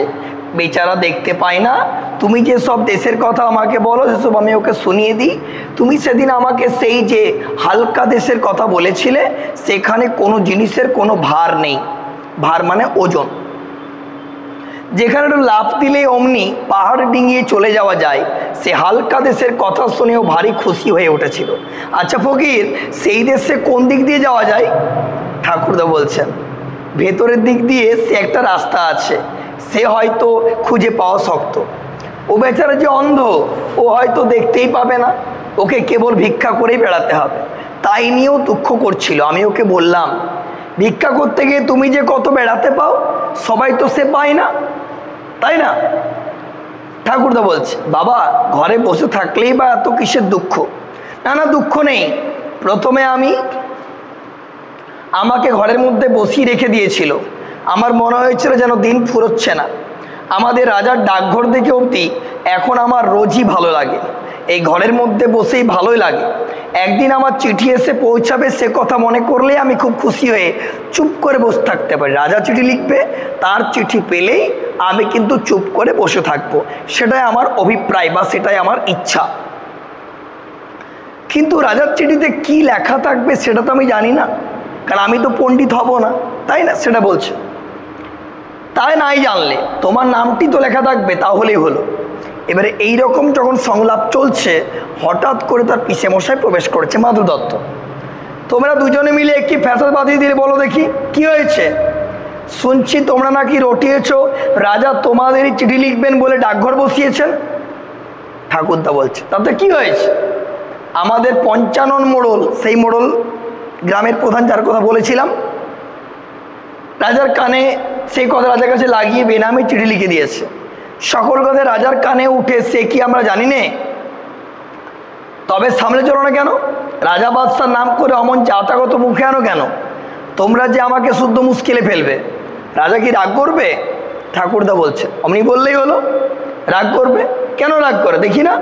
Speaker 1: বেচারা দেখতে পায় না। তুমি যে সব দেশের কথা আমাকে বলো সেসব আমি ওকে শুনিয়ে দিই। তুমি সেদিন আমাকে সেই যে হালকা দেশের কথা বলেছিলে, সেখানে কোনো জিনিসের কোনো ভার নেই। ভার মানে ওজন, যেখানে লাফ দিলে অমনি পাহাড় ডিঙিয়ে চলে যাওয়া যায়, সে হালকা দেশের কথা শুনেও ভারী খুশি হয়ে উঠেছিল। আচ্ছা ফকির, সেই দেশে কোন দিক দিয়ে যাওয়া যায়? ঠাকুরদা বলছেন ভেতরের দিক দিয়ে সে একটা রাস্তা আছে, সে হয়তো খুঁজে পাওয়া শক্ত। ও বেচারা যে অন্ধ, ও হয়তো দেখতেই পাবে না, ওকে কেবল ভিক্ষা করেই বেড়াতে হবে। তাই নিয়েও দুঃখ করছিল। আমি ওকে বললাম ভিক্ষা করতে গিয়ে তুমি যে কত বেড়াতে পাও, সবাই তো সে পায় না, তাই না? ঠাকুরদা বলছে বাবা, ঘরে বসে থাকলেই বা এত কিসের দুঃখ? না না, দুঃখ নেই। প্রথমে আমাকে ঘরের মধ্যে বসিয়ে রেখে দিয়েছিল, আমার মনে হয়েছিল যেন দিন ফুরোচ্ছে না। আমাদের রাজার ডাকঘর দেখে অবধি এখন আমার রোজই ভালো লাগে, এই ঘরের মধ্যে বসেই ভালোই লাগে। একদিন আমার চিঠি এসে পৌঁছাবে সে কথা মনে করলে আমি খুব খুশি হয়ে চুপ করে বসে থাকতে পারি। রাজা চিঠি লিখবে, তার চিঠি পেলেই আমি কিন্তু চুপ করে বসে থাকবো, সেটাই আমার অভিপ্রায় বা সেটাই আমার ইচ্ছা। কিন্তু রাজার চিঠিতে কি লেখা থাকবে সেটা তো আমি জানি না, কারণ আমি তো পণ্ডিত হব না, তাই না? সেটা বলছে। তাই নাই জানলে তোমার নামটি তো লেখা থাকবে, তাহলেই হলো। এবারে এইরকম যখন সংলাপ চলছে, হঠাৎ করে তার পিসে মশাই প্রবেশ করেছে, মাধু দত্ত। তোমরা দুজনে মিলে একটি ফ্যাসাদ বাঁধিয়ে দিলে, বলো দেখি কি হয়েছে? শুনছি তোমরা নাকি রটিয়েছ রাজা তোমাদেরই চিঠি লিখবেন বলে ডাকঘর বসিয়েছেন। ঠাকুরদা বলছে তাতে কি হয়েছে? আমাদের 55 মোড়ল, সেই মোড়ল গ্রামের প্রধান যার কথা বলেছিলাম, রাজার কানে সেই কথা রাজার কাছে লাগিয়ে বেনামে চিঠি লিখে দিয়েছে। সকল কথা রাজার কানে উঠে সে কি আমরা জানি নে? তবে সামলে চলো না কেন? রাজা বাদশার নাম করে অমন জাতাগত মুখে আনো কেন? তোমরা যে আমাকে শুদ্ধ মুশকিলে ফেলবে। রাজা কি রাগ করবে? ঠাকুরদা বলছে অমনি বললেই হলো। রাগ করবে? কেন রাগ করে দেখি না?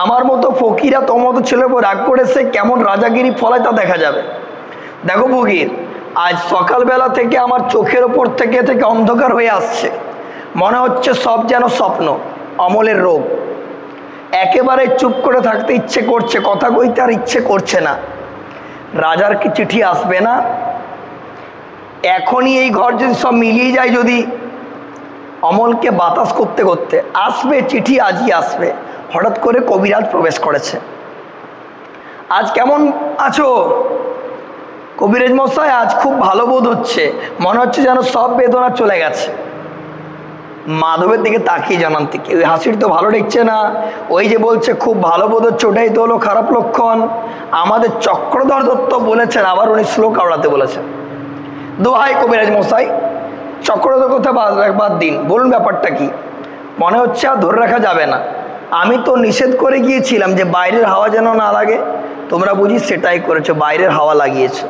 Speaker 1: আমার মতো ফকিরা তোমার মতো ছেলের উপর রাগ করেছে, কেমন রাজাগিরি ফলায় তা দেখা যাবে। দেখো ফকির, আজ সকালবেলা থেকে আমার চোখের ওপর থেকে অন্ধকার হয়ে আসছে, মনে হচ্ছে সব যেন স্বপ্ন, অমলের রোগ। একেবারে চুপ করে থাকতে ইচ্ছে করছে, কথা কইতে আর ইচ্ছে করছে না। রাজার কি চিঠি আসবে না? এখনই এই ঘর যদি সব মিলিয়ে যায়, যদি অমলকে বাতাস করতে করতে আসবে চিঠি, আজই আসবে। হঠাৎ করে কবিরাজ প্রবেশ করেছে। আজ কেমন আছো? কবিরাজ মশাই, আজ খুব ভালো বোধ হচ্ছে, মনে হচ্ছে যেন সব বেদনা চলে গেছে। মাধবের দিকে তাকিয়ে জানান থেকে ওই হাসির তো ভালো দেখছে না, ওই যে বলছে খুব ভালো বোধ হচ্ছে, ওটাই তো হলো খারাপ লক্ষণ। আমাদের চক্রধর দত্ত বলেছেন, আবার উনি শ্লোক আওড়াতে বলেছেন। দোহাই কবিরাজ মশাই, চক্রধর কথা বাদ দিন, বলুন ব্যাপারটা কি? মনে হচ্ছে আর ধরে রাখা যাবে না। আমি তো নিষেধ করে গিয়েছিলাম যে বাইরের হাওয়া যেন না লাগে, তোমরা বুঝি সেটাই করেছো, বাইরের হাওয়া লাগিয়েছো।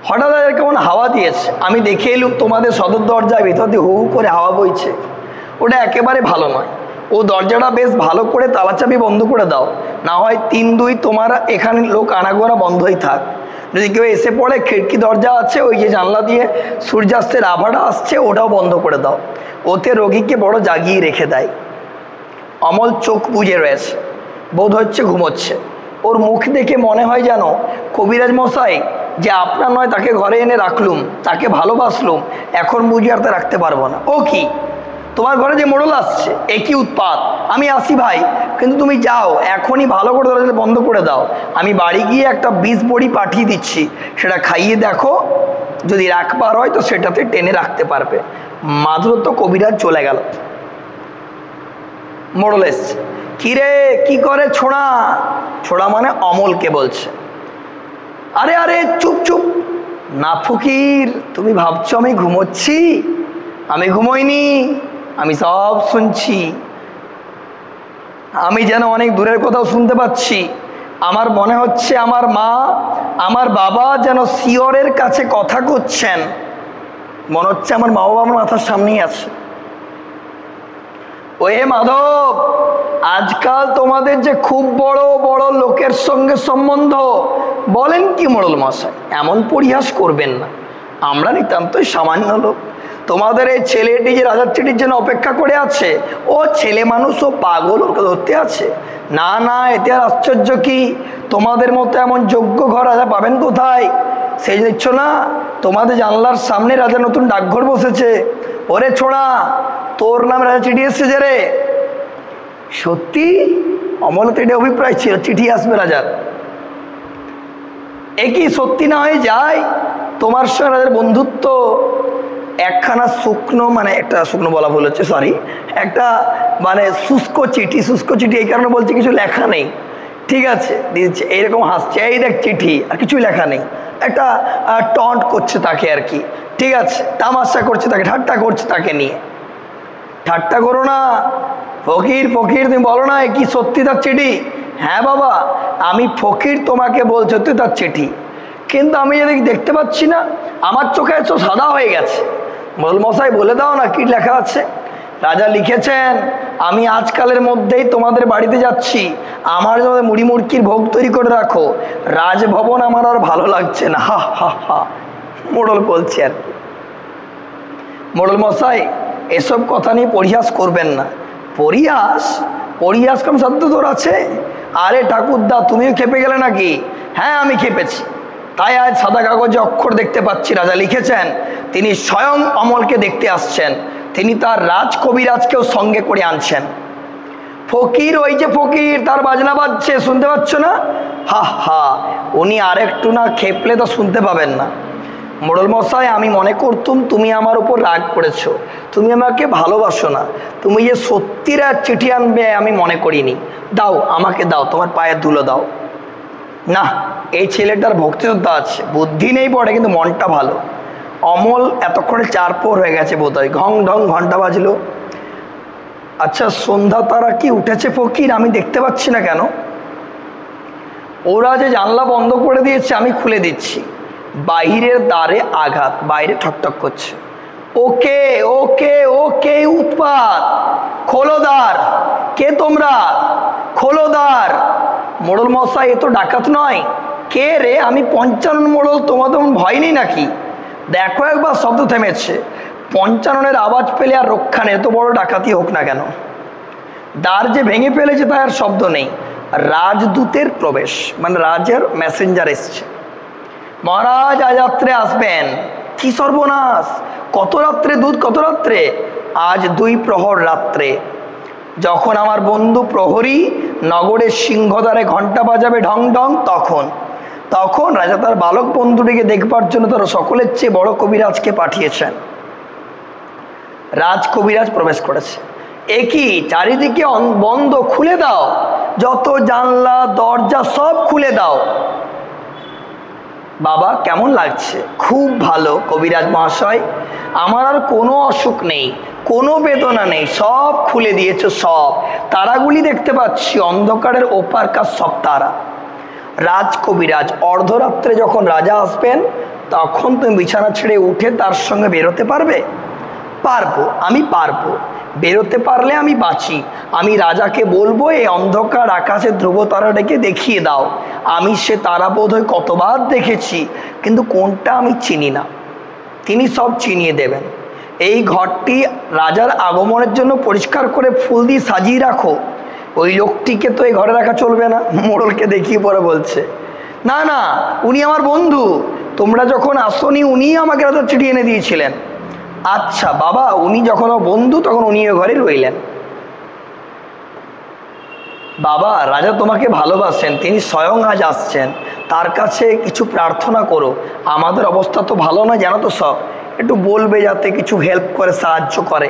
Speaker 1: হঠাৎ কেমন হাওয়া দিয়েছে, আমি দেখে এলুম তোমাদের সদর দরজার ভিতর দিয়ে হু হু করে হাওয়া বইছে। ওটা একেবারে ভালো নয়। ও দরজাটা বেশ ভালো করে তালাচাবি বন্ধ করে দাও, না হয় 3-2 তোমার এখানে লোক আনাগোনা বন্ধই থাক। যদি কেউ এসে পড়ে, খিড়কি দরজা আছে, ওই যে জানলা দিয়ে সূর্যাস্তের আভাটা আসছে, ওটাও বন্ধ করে দাও। ওতে রোগীকে বড় জাগিয়ে রেখে দেয়। অমল চোখ বুজে রয়েছে, বোধ হচ্ছে ঘুমোচ্ছে। ওর মুখ দেখে মনে হয় যেন কবিরাজ মশাই যে আপনার নয় তাকে ঘরে এনে রাখলুম, তাকে ভালোবাসলুম, এখন বুঝে আর তা রাখতে পারবো না। ও কি, তোমার ঘরে যে মোড়ল আসছে, একই উৎপাত। আমি আসি ভাই, কিন্তু তুমি যাও, এখনই ভালো করে দরজা বন্ধ করে দাও। আমি বাড়ি গিয়ে একটা 20 বড়ি পাঠিয়ে দিচ্ছি, সেটা খাইয়ে দেখো, যদি রাখবার হয় তো সেটাতে টেনে রাখতে পারবে। মাধুরত কবিরাজ চলে গেল। মোড়ল এসছে। কিরে কি করে ছোড়া? ছোড়া মানে অমলকে বলছে। আরে আরে চুপ চুপ, না ফকির, তুমি ভাবছো আমি ঘুমোচ্ছি? আমি ঘুমোইনি, আমি সব শুনছি। আমি যেন অনেক দূরের কোথাও শুনতে পাচ্ছি। আমার মনে হচ্ছে আমার মা, আমার বাবা যেন শিয়রের কাছে কথা করছেন। মনে হচ্ছে আমার মা বাবা আমার মাথার সামনেই আছে। ওয়ে মাধব, আজকাল তোমাদের যে খুব বড় বড় লোকের সঙ্গে সম্বন্ধ। বলেন কি মোড়ল মশাই, এমন পরিহাস করবেন না, আমরা নিতান্তই সামান্য লোক। তোমাদের এই ছেলেটি যে রাজার চিঠির জন্য অপেক্ষা করে আছে, ও ছেলে মানুষ, ও পাগল, ওকে ধরতে আছে? না না, এতে আর আশ্চর্য কি? তোমাদের মতো এমন যোগ্য ঘর রাজা পাবেন কোথায়? সেই দিচ্ছ না, তোমাদের জানলার সামনে রাজা নতুন ডাকঘর বসেছে। ওরে ছোড়া, তোর নাম রাজা চিঠি এসছে যে রে? সত্যি? অমল তো এটা অভিপ্রায় ছিল চিঠি আসবে রাজার। একই সত্যি না হয়ে যায়? তোমার সঙ্গে রাজার বন্ধুত্ব। একখানা শুকনো, মানে একটা শুকনো বলা ভুল হচ্ছে, সরি, একটা মানে শুষ্ক চিঠি। শুষ্ক চিঠি এই কারণে বলছি কিছু লেখা নেই, ঠিক আছে, দিচ্ছে এইরকম হাসছে, এই দেখ চিঠি, আর কিছুই লেখা নেই। একটা টন্ট করছে তাকে আর কি, ঠিক আছে, তামাশা করছে তাকে, ঠাট্টা করছে তাকে নিয়ে। ঠাট্টা করো না ফকির, ফকির তুমি বলো না কি সত্যি তার চিঠি? হ্যাঁ বাবা, আমি ফকির তোমাকে বলছি সত্যি তার চিঠি, কিন্তু আমি যদি দেখতে পাচ্ছি না, আমার চোখে তো সাদা হয়ে গেছে। মোড়ল মশাই বলে দাও না কি লেখা আছে। রাজা লিখেছেন, আমি আজকালের মধ্যেই তোমাদের বাড়িতে যাচ্ছি, আমার জন্য মুড়ি মুড়কির ভোগ তৈরি করে রাখো, রাজভবন আমার আর ভালো লাগছে না। হা হা হা, মোড়ল বলছে আর কি। মোড়ল মশাই এসব কথা নিয়ে পরিহাস করবেন না। পরিহাস? পরিহাস কোন শব্দ তোর আছে? আরে ঠাকুরদা, তুমিও খেপে গেলে নাকি? হ্যাঁ আমি খেপেছি, তাই আজ সাদা কাগজে অক্ষর দেখতে পাচ্ছি রাজা লিখেছেন তিনি স্বয়ং অমলকে দেখতে আসছেন, তিনি তার রাজ কবিরাজকেও সঙ্গে করে আনছেন। ফকির, ওই যে ফকির, তার বাজনা বাজছে, শুনতে পাচ্ছ না? হা হা, উনি আরেকটু না খেপলে তো শুনতে পাবেন না। মোড়ল মশাই, আমি মনে করতুম তুমি আমার উপর রাগ করেছো, তুমি আমাকে ভালোবাসো না, তুমি যে সত্যির আর চিঠি আনবে আমি মনে করিনি। দাও, আমাকে দাও, তোমার পায়ের ধুলো দাও। না, এই ছেলেটার ভক্তিশ্রদ্ধা আছে, বুদ্ধি নেই পড়ে, কিন্তু মনটা ভালো। অমল এতক্ষণে 4 প্রহর হয়ে গেছে বোধ হয়, ঘং ঢং ঘন্টা বাজলো। আচ্ছা, সন্ধ্যা তারা কি উঠেছে ফকির? আমি দেখতে পাচ্ছি না কেন? ওরা যে জানলা বন্ধ করে দিয়েছে, আমি খুলে দিচ্ছি। বাহিরের দ্বারে আঘাত, বাইরে ঠকঠক করছে। ওকে ওকে ওকে, উৎপাত, খোলো দ্বার। কে তোমরা? খোলো দ্বার। মোড়ল মশাই, এ তো ডাকাত নয়। কে রে? আমি 55 মোড়ল, তোমার তেমন ভয় নেই নাকি? দেখো একবার, শব্দ থেমেছে। 55-এর আওয়াজ পেলে আর রক্ষা নেই, এত বড় ডাকাতি হোক না কেন। দ্বার যে ভেঙে ফেলেছে তাই আর শব্দ নেই। রাজদূতের প্রবেশ, মানে রাজের মেসেঞ্জার এসছে। মহারাজ আজ রাত্রে আসবেন। কি সর্বনাশ! কত রাত্রে দূত? কত রাত্রে? আজ 2 প্রহর রাত্রে। যখন আমার বন্ধু প্রহরী নগরের সিংহদ্বারে ঘণ্টা বাজাবে ঢং ঢং, তখন রাজা তার বালক বন্ধুটিকে দেখবার জন্য তার সকলের চেয়ে বড় কবিরাজকে পাঠিয়েছেন। রাজ কবিরাজ প্রবেশ করেছে। একই চারিদিকে বন্ধ, খুলে দাও, যত জানলা দরজা সব খুলে দাও। বাবা কেমন লাগছে? খুব ভালো কবিরাজ মহাশয়, আমার আর কোনো অসুখ নেই, কোনো বেদনা নেই, সব খুলে দিয়েছো সব। তারাগুলি দেখতে পাচ্ছি, অন্ধকারের ওপারকার সব তারা। রাজ কবিরাজ, অর্ধরাত্রে যখন রাজা আসবেন তখন তুমি বিছানা ছেড়ে উঠে তার সঙ্গে বেরোতে পারবে? পারবো, আমি পারবো। বেরোতে পারলে আমি বাঁচি। আমি রাজাকে বলবো এই অন্ধকার আকাশে ধ্রুব তারাটাকে দেখিয়ে দাও। আমি সে তারা বোধহয় কতবার দেখেছি, কিন্তু কোনটা আমি চিনি না। তিনি সব চিনিয়ে দেবেন। এই ঘরটি রাজার আগমনের জন্য পরিষ্কার করে ফুল দিয়ে সাজিয়ে রাখো। ওই লোকটিকে তো এই ঘরে রাখা চলবে না। মোড়লকে দেখিয়ে পরে বলছে, না না, উনি আমার বন্ধু, তোমরা যখন আসনি উনিই আমাকে রাজার চিঠি এনে দিয়েছিলেন। আচ্ছা বাবা, উনি যখন বন্ধু তখন উনি ওই ঘরে রইলেন। বাবা, রাজা তোমাকে ভালোবাসেন, তিনি স্বয়ং আজ আসছেন, তার কাছে কিছু প্রার্থনা করো। আমাদের অবস্থা তো ভালো না, জানো তো সব, একটু বলবে যাতে কিছু হেল্প করে, সাহায্য করে।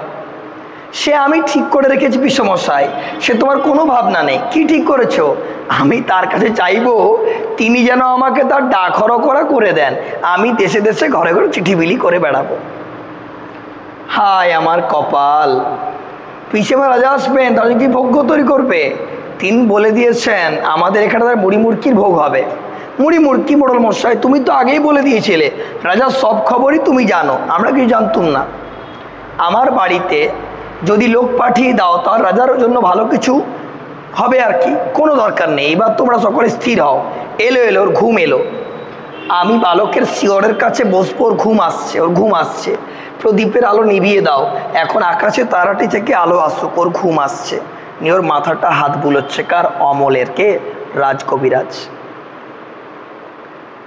Speaker 1: সে আমি ঠিক করে রেখেছি পিসমশাই, সে তোমার কোনো ভাবনা নেই। কি ঠিক করেছো? আমি তার কাছে চাইবো তিনি যেন আমাকে তার ডাক হরকরা করে দেন, আমি দেশে দেশে ঘরে ঘরে চিঠি বিলি করে বেড়াবো। হায় আমার কপাল, পিসেমা রাজা আসবেন, তাহলে কি ভোগ্য তৈরি করবে? তিনি বলে দিয়েছেন আমাদের এখানে তার মুড়ি মুড়কির ভোগ হবে। মুড়ি মুড়কি মোড়ল মশাই, তুমি তো আগেই বলে দিয়েছিলে, রাজার সব খবরই তুমি জানো, আমরা কিছু জানতুম না। আমার বাড়িতে যদি লোক পাঠিয়ে দাও তার রাজার জন্য ভালো কিছু হবে আর কি, কোনো দরকার নেই। এবার তোমরা সকলে স্থির হও। এলো এলো, ওর ঘুম এলো। আমি বালকের শিয়রের কাছে বসবো, ওর ঘুম আসছে, ওর ঘুম আসছে। প্রদীপের আলো নিভিয়ে দাও, এখন আকাশে তারাটি থেকে আলো আসুক, ওর ঘুম আসছে। নিয়ে ওর মাথাটা হাত বুলোচ্ছে, কার? অমলের। কে? রাজকবিরাজ।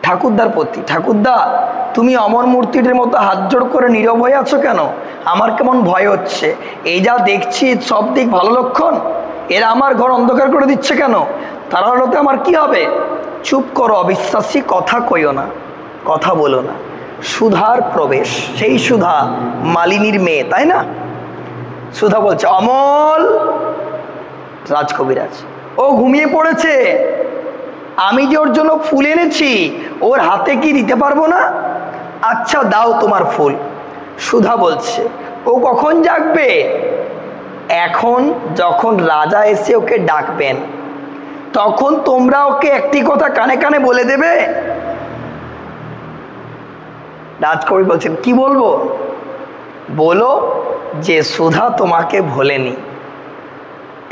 Speaker 1: ঠাকুরদার প্রতি, ঠাকুরদা তুমি অমর মূর্তিটির মতো হাত জোড় করে নীরব হয়ে আছো কেন? আমার কেমন ভয় হচ্ছে। এই যা দেখছি সব দিক ভালো লক্ষণ, এরা আমার ঘর অন্ধকার করে দিচ্ছে কেন? তারা হলোতে আমার কি হবে? চুপ করো অবিশ্বাসী, কথা কইও না, কথা বলো না। সুধার প্রবেশ, সেই সুধা মালিনীর মেয়ে, তাই না? সুধা বলছে, অমল। রাজকবিরাজ, ও ঘুমিয়ে পড়েছে, আমি যে ওর জন্য ফুল এনেছি ওর হাতে কি দিতে পারবো না? আচ্ছা দাও তোমার ফুল। সুধা বলছে, ও কখন জাগবে? এখন যখন রাজা এসে ওকে ডাকবেন তখন তোমরা ওকে একটি কথা কানে কানে বলে দেবে। রাজকবি বলছেন, কি বলবো? বলো যে সুধা তোমাকে ভোলেনি।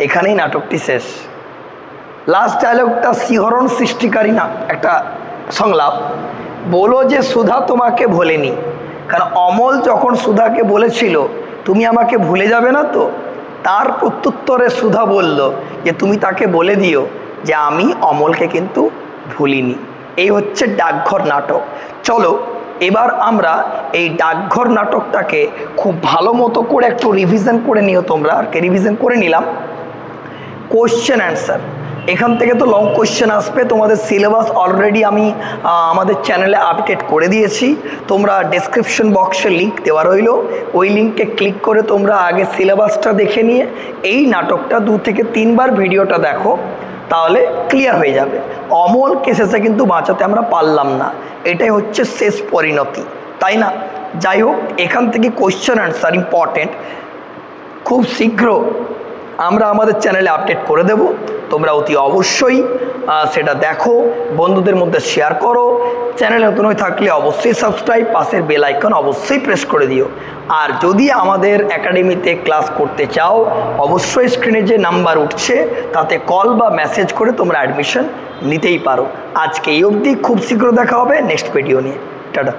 Speaker 1: এখানেই নাটকটি শেষ। লাস্ট ডায়লগটা শিহরণ সৃষ্টিকারী না একটা সংলাপ। বলো যে সুধা তোমাকে ভোলেনি। কারণ অমল যখন সুধাকে বলেছিল তুমি আমাকে ভুলে যাবে না তো, তার প্রত্যুত্তরে সুধা বলল যে তুমি তাকে বলে দিও যে আমি অমলকে কিন্তু ভুলিনি। এই হচ্ছে ডাকঘর নাটক। চলো এবার আমরা এই ডাকঘর নাটকটাকে খুব ভালো মতো করে একটু রিভিশন করে নিও তোমরা। আর রিভিশন করে নিলাম। কোশ্চেন অ্যান্সার, এখান থেকে তো লং কোশ্চেন আসবে। তোমাদের সিলেবাস অলরেডি আমি আমাদের চ্যানেলে আপডেট করে দিয়েছি। তোমরা ডেসক্রিপশন বক্সে লিঙ্ক দেওয়া রইল, ওই লিঙ্কে ক্লিক করে তোমরা আগে সিলেবাসটা দেখে নিয়ে এই নাটকটা 2 থেকে 3 বার ভিডিওটা দেখো, তাহলে ক্লিয়ার হয়ে যাবে। অমলকে শেষে কিন্তু বাঁচাতে আমরা পারলাম না, এটাই হচ্ছে শেষ পরিণতি, তাই না? যাই হোক, এখান থেকে কোশ্চেন অ্যান্সার ইম্পর্টেন্ট খুব শীঘ্র আমরা আমাদের চ্যানেলে আপডেট করে দেব। তোমরা অতি অবশ্যই সেটা দেখো, বন্ধুদের মধ্যে শেয়ার করো। চ্যানেলে নতুন হয়ে থাকলে অবশ্যই সাবস্ক্রাইব, পাশের বেল আইকন অবশ্যই প্রেস করে দিও। আর যদি আমাদের একাডেমিতে ক্লাস করতে চাও অবশ্যই স্ক্রিনে যে নাম্বার উঠছে তাতে কল বা মেসেজ করে তোমরা অ্যাডমিশন নিতেই পারো। আজকে এই অবধি, খুব শীঘ্র দেখা হবে নেক্সট ভিডিও নিয়ে। টাটা।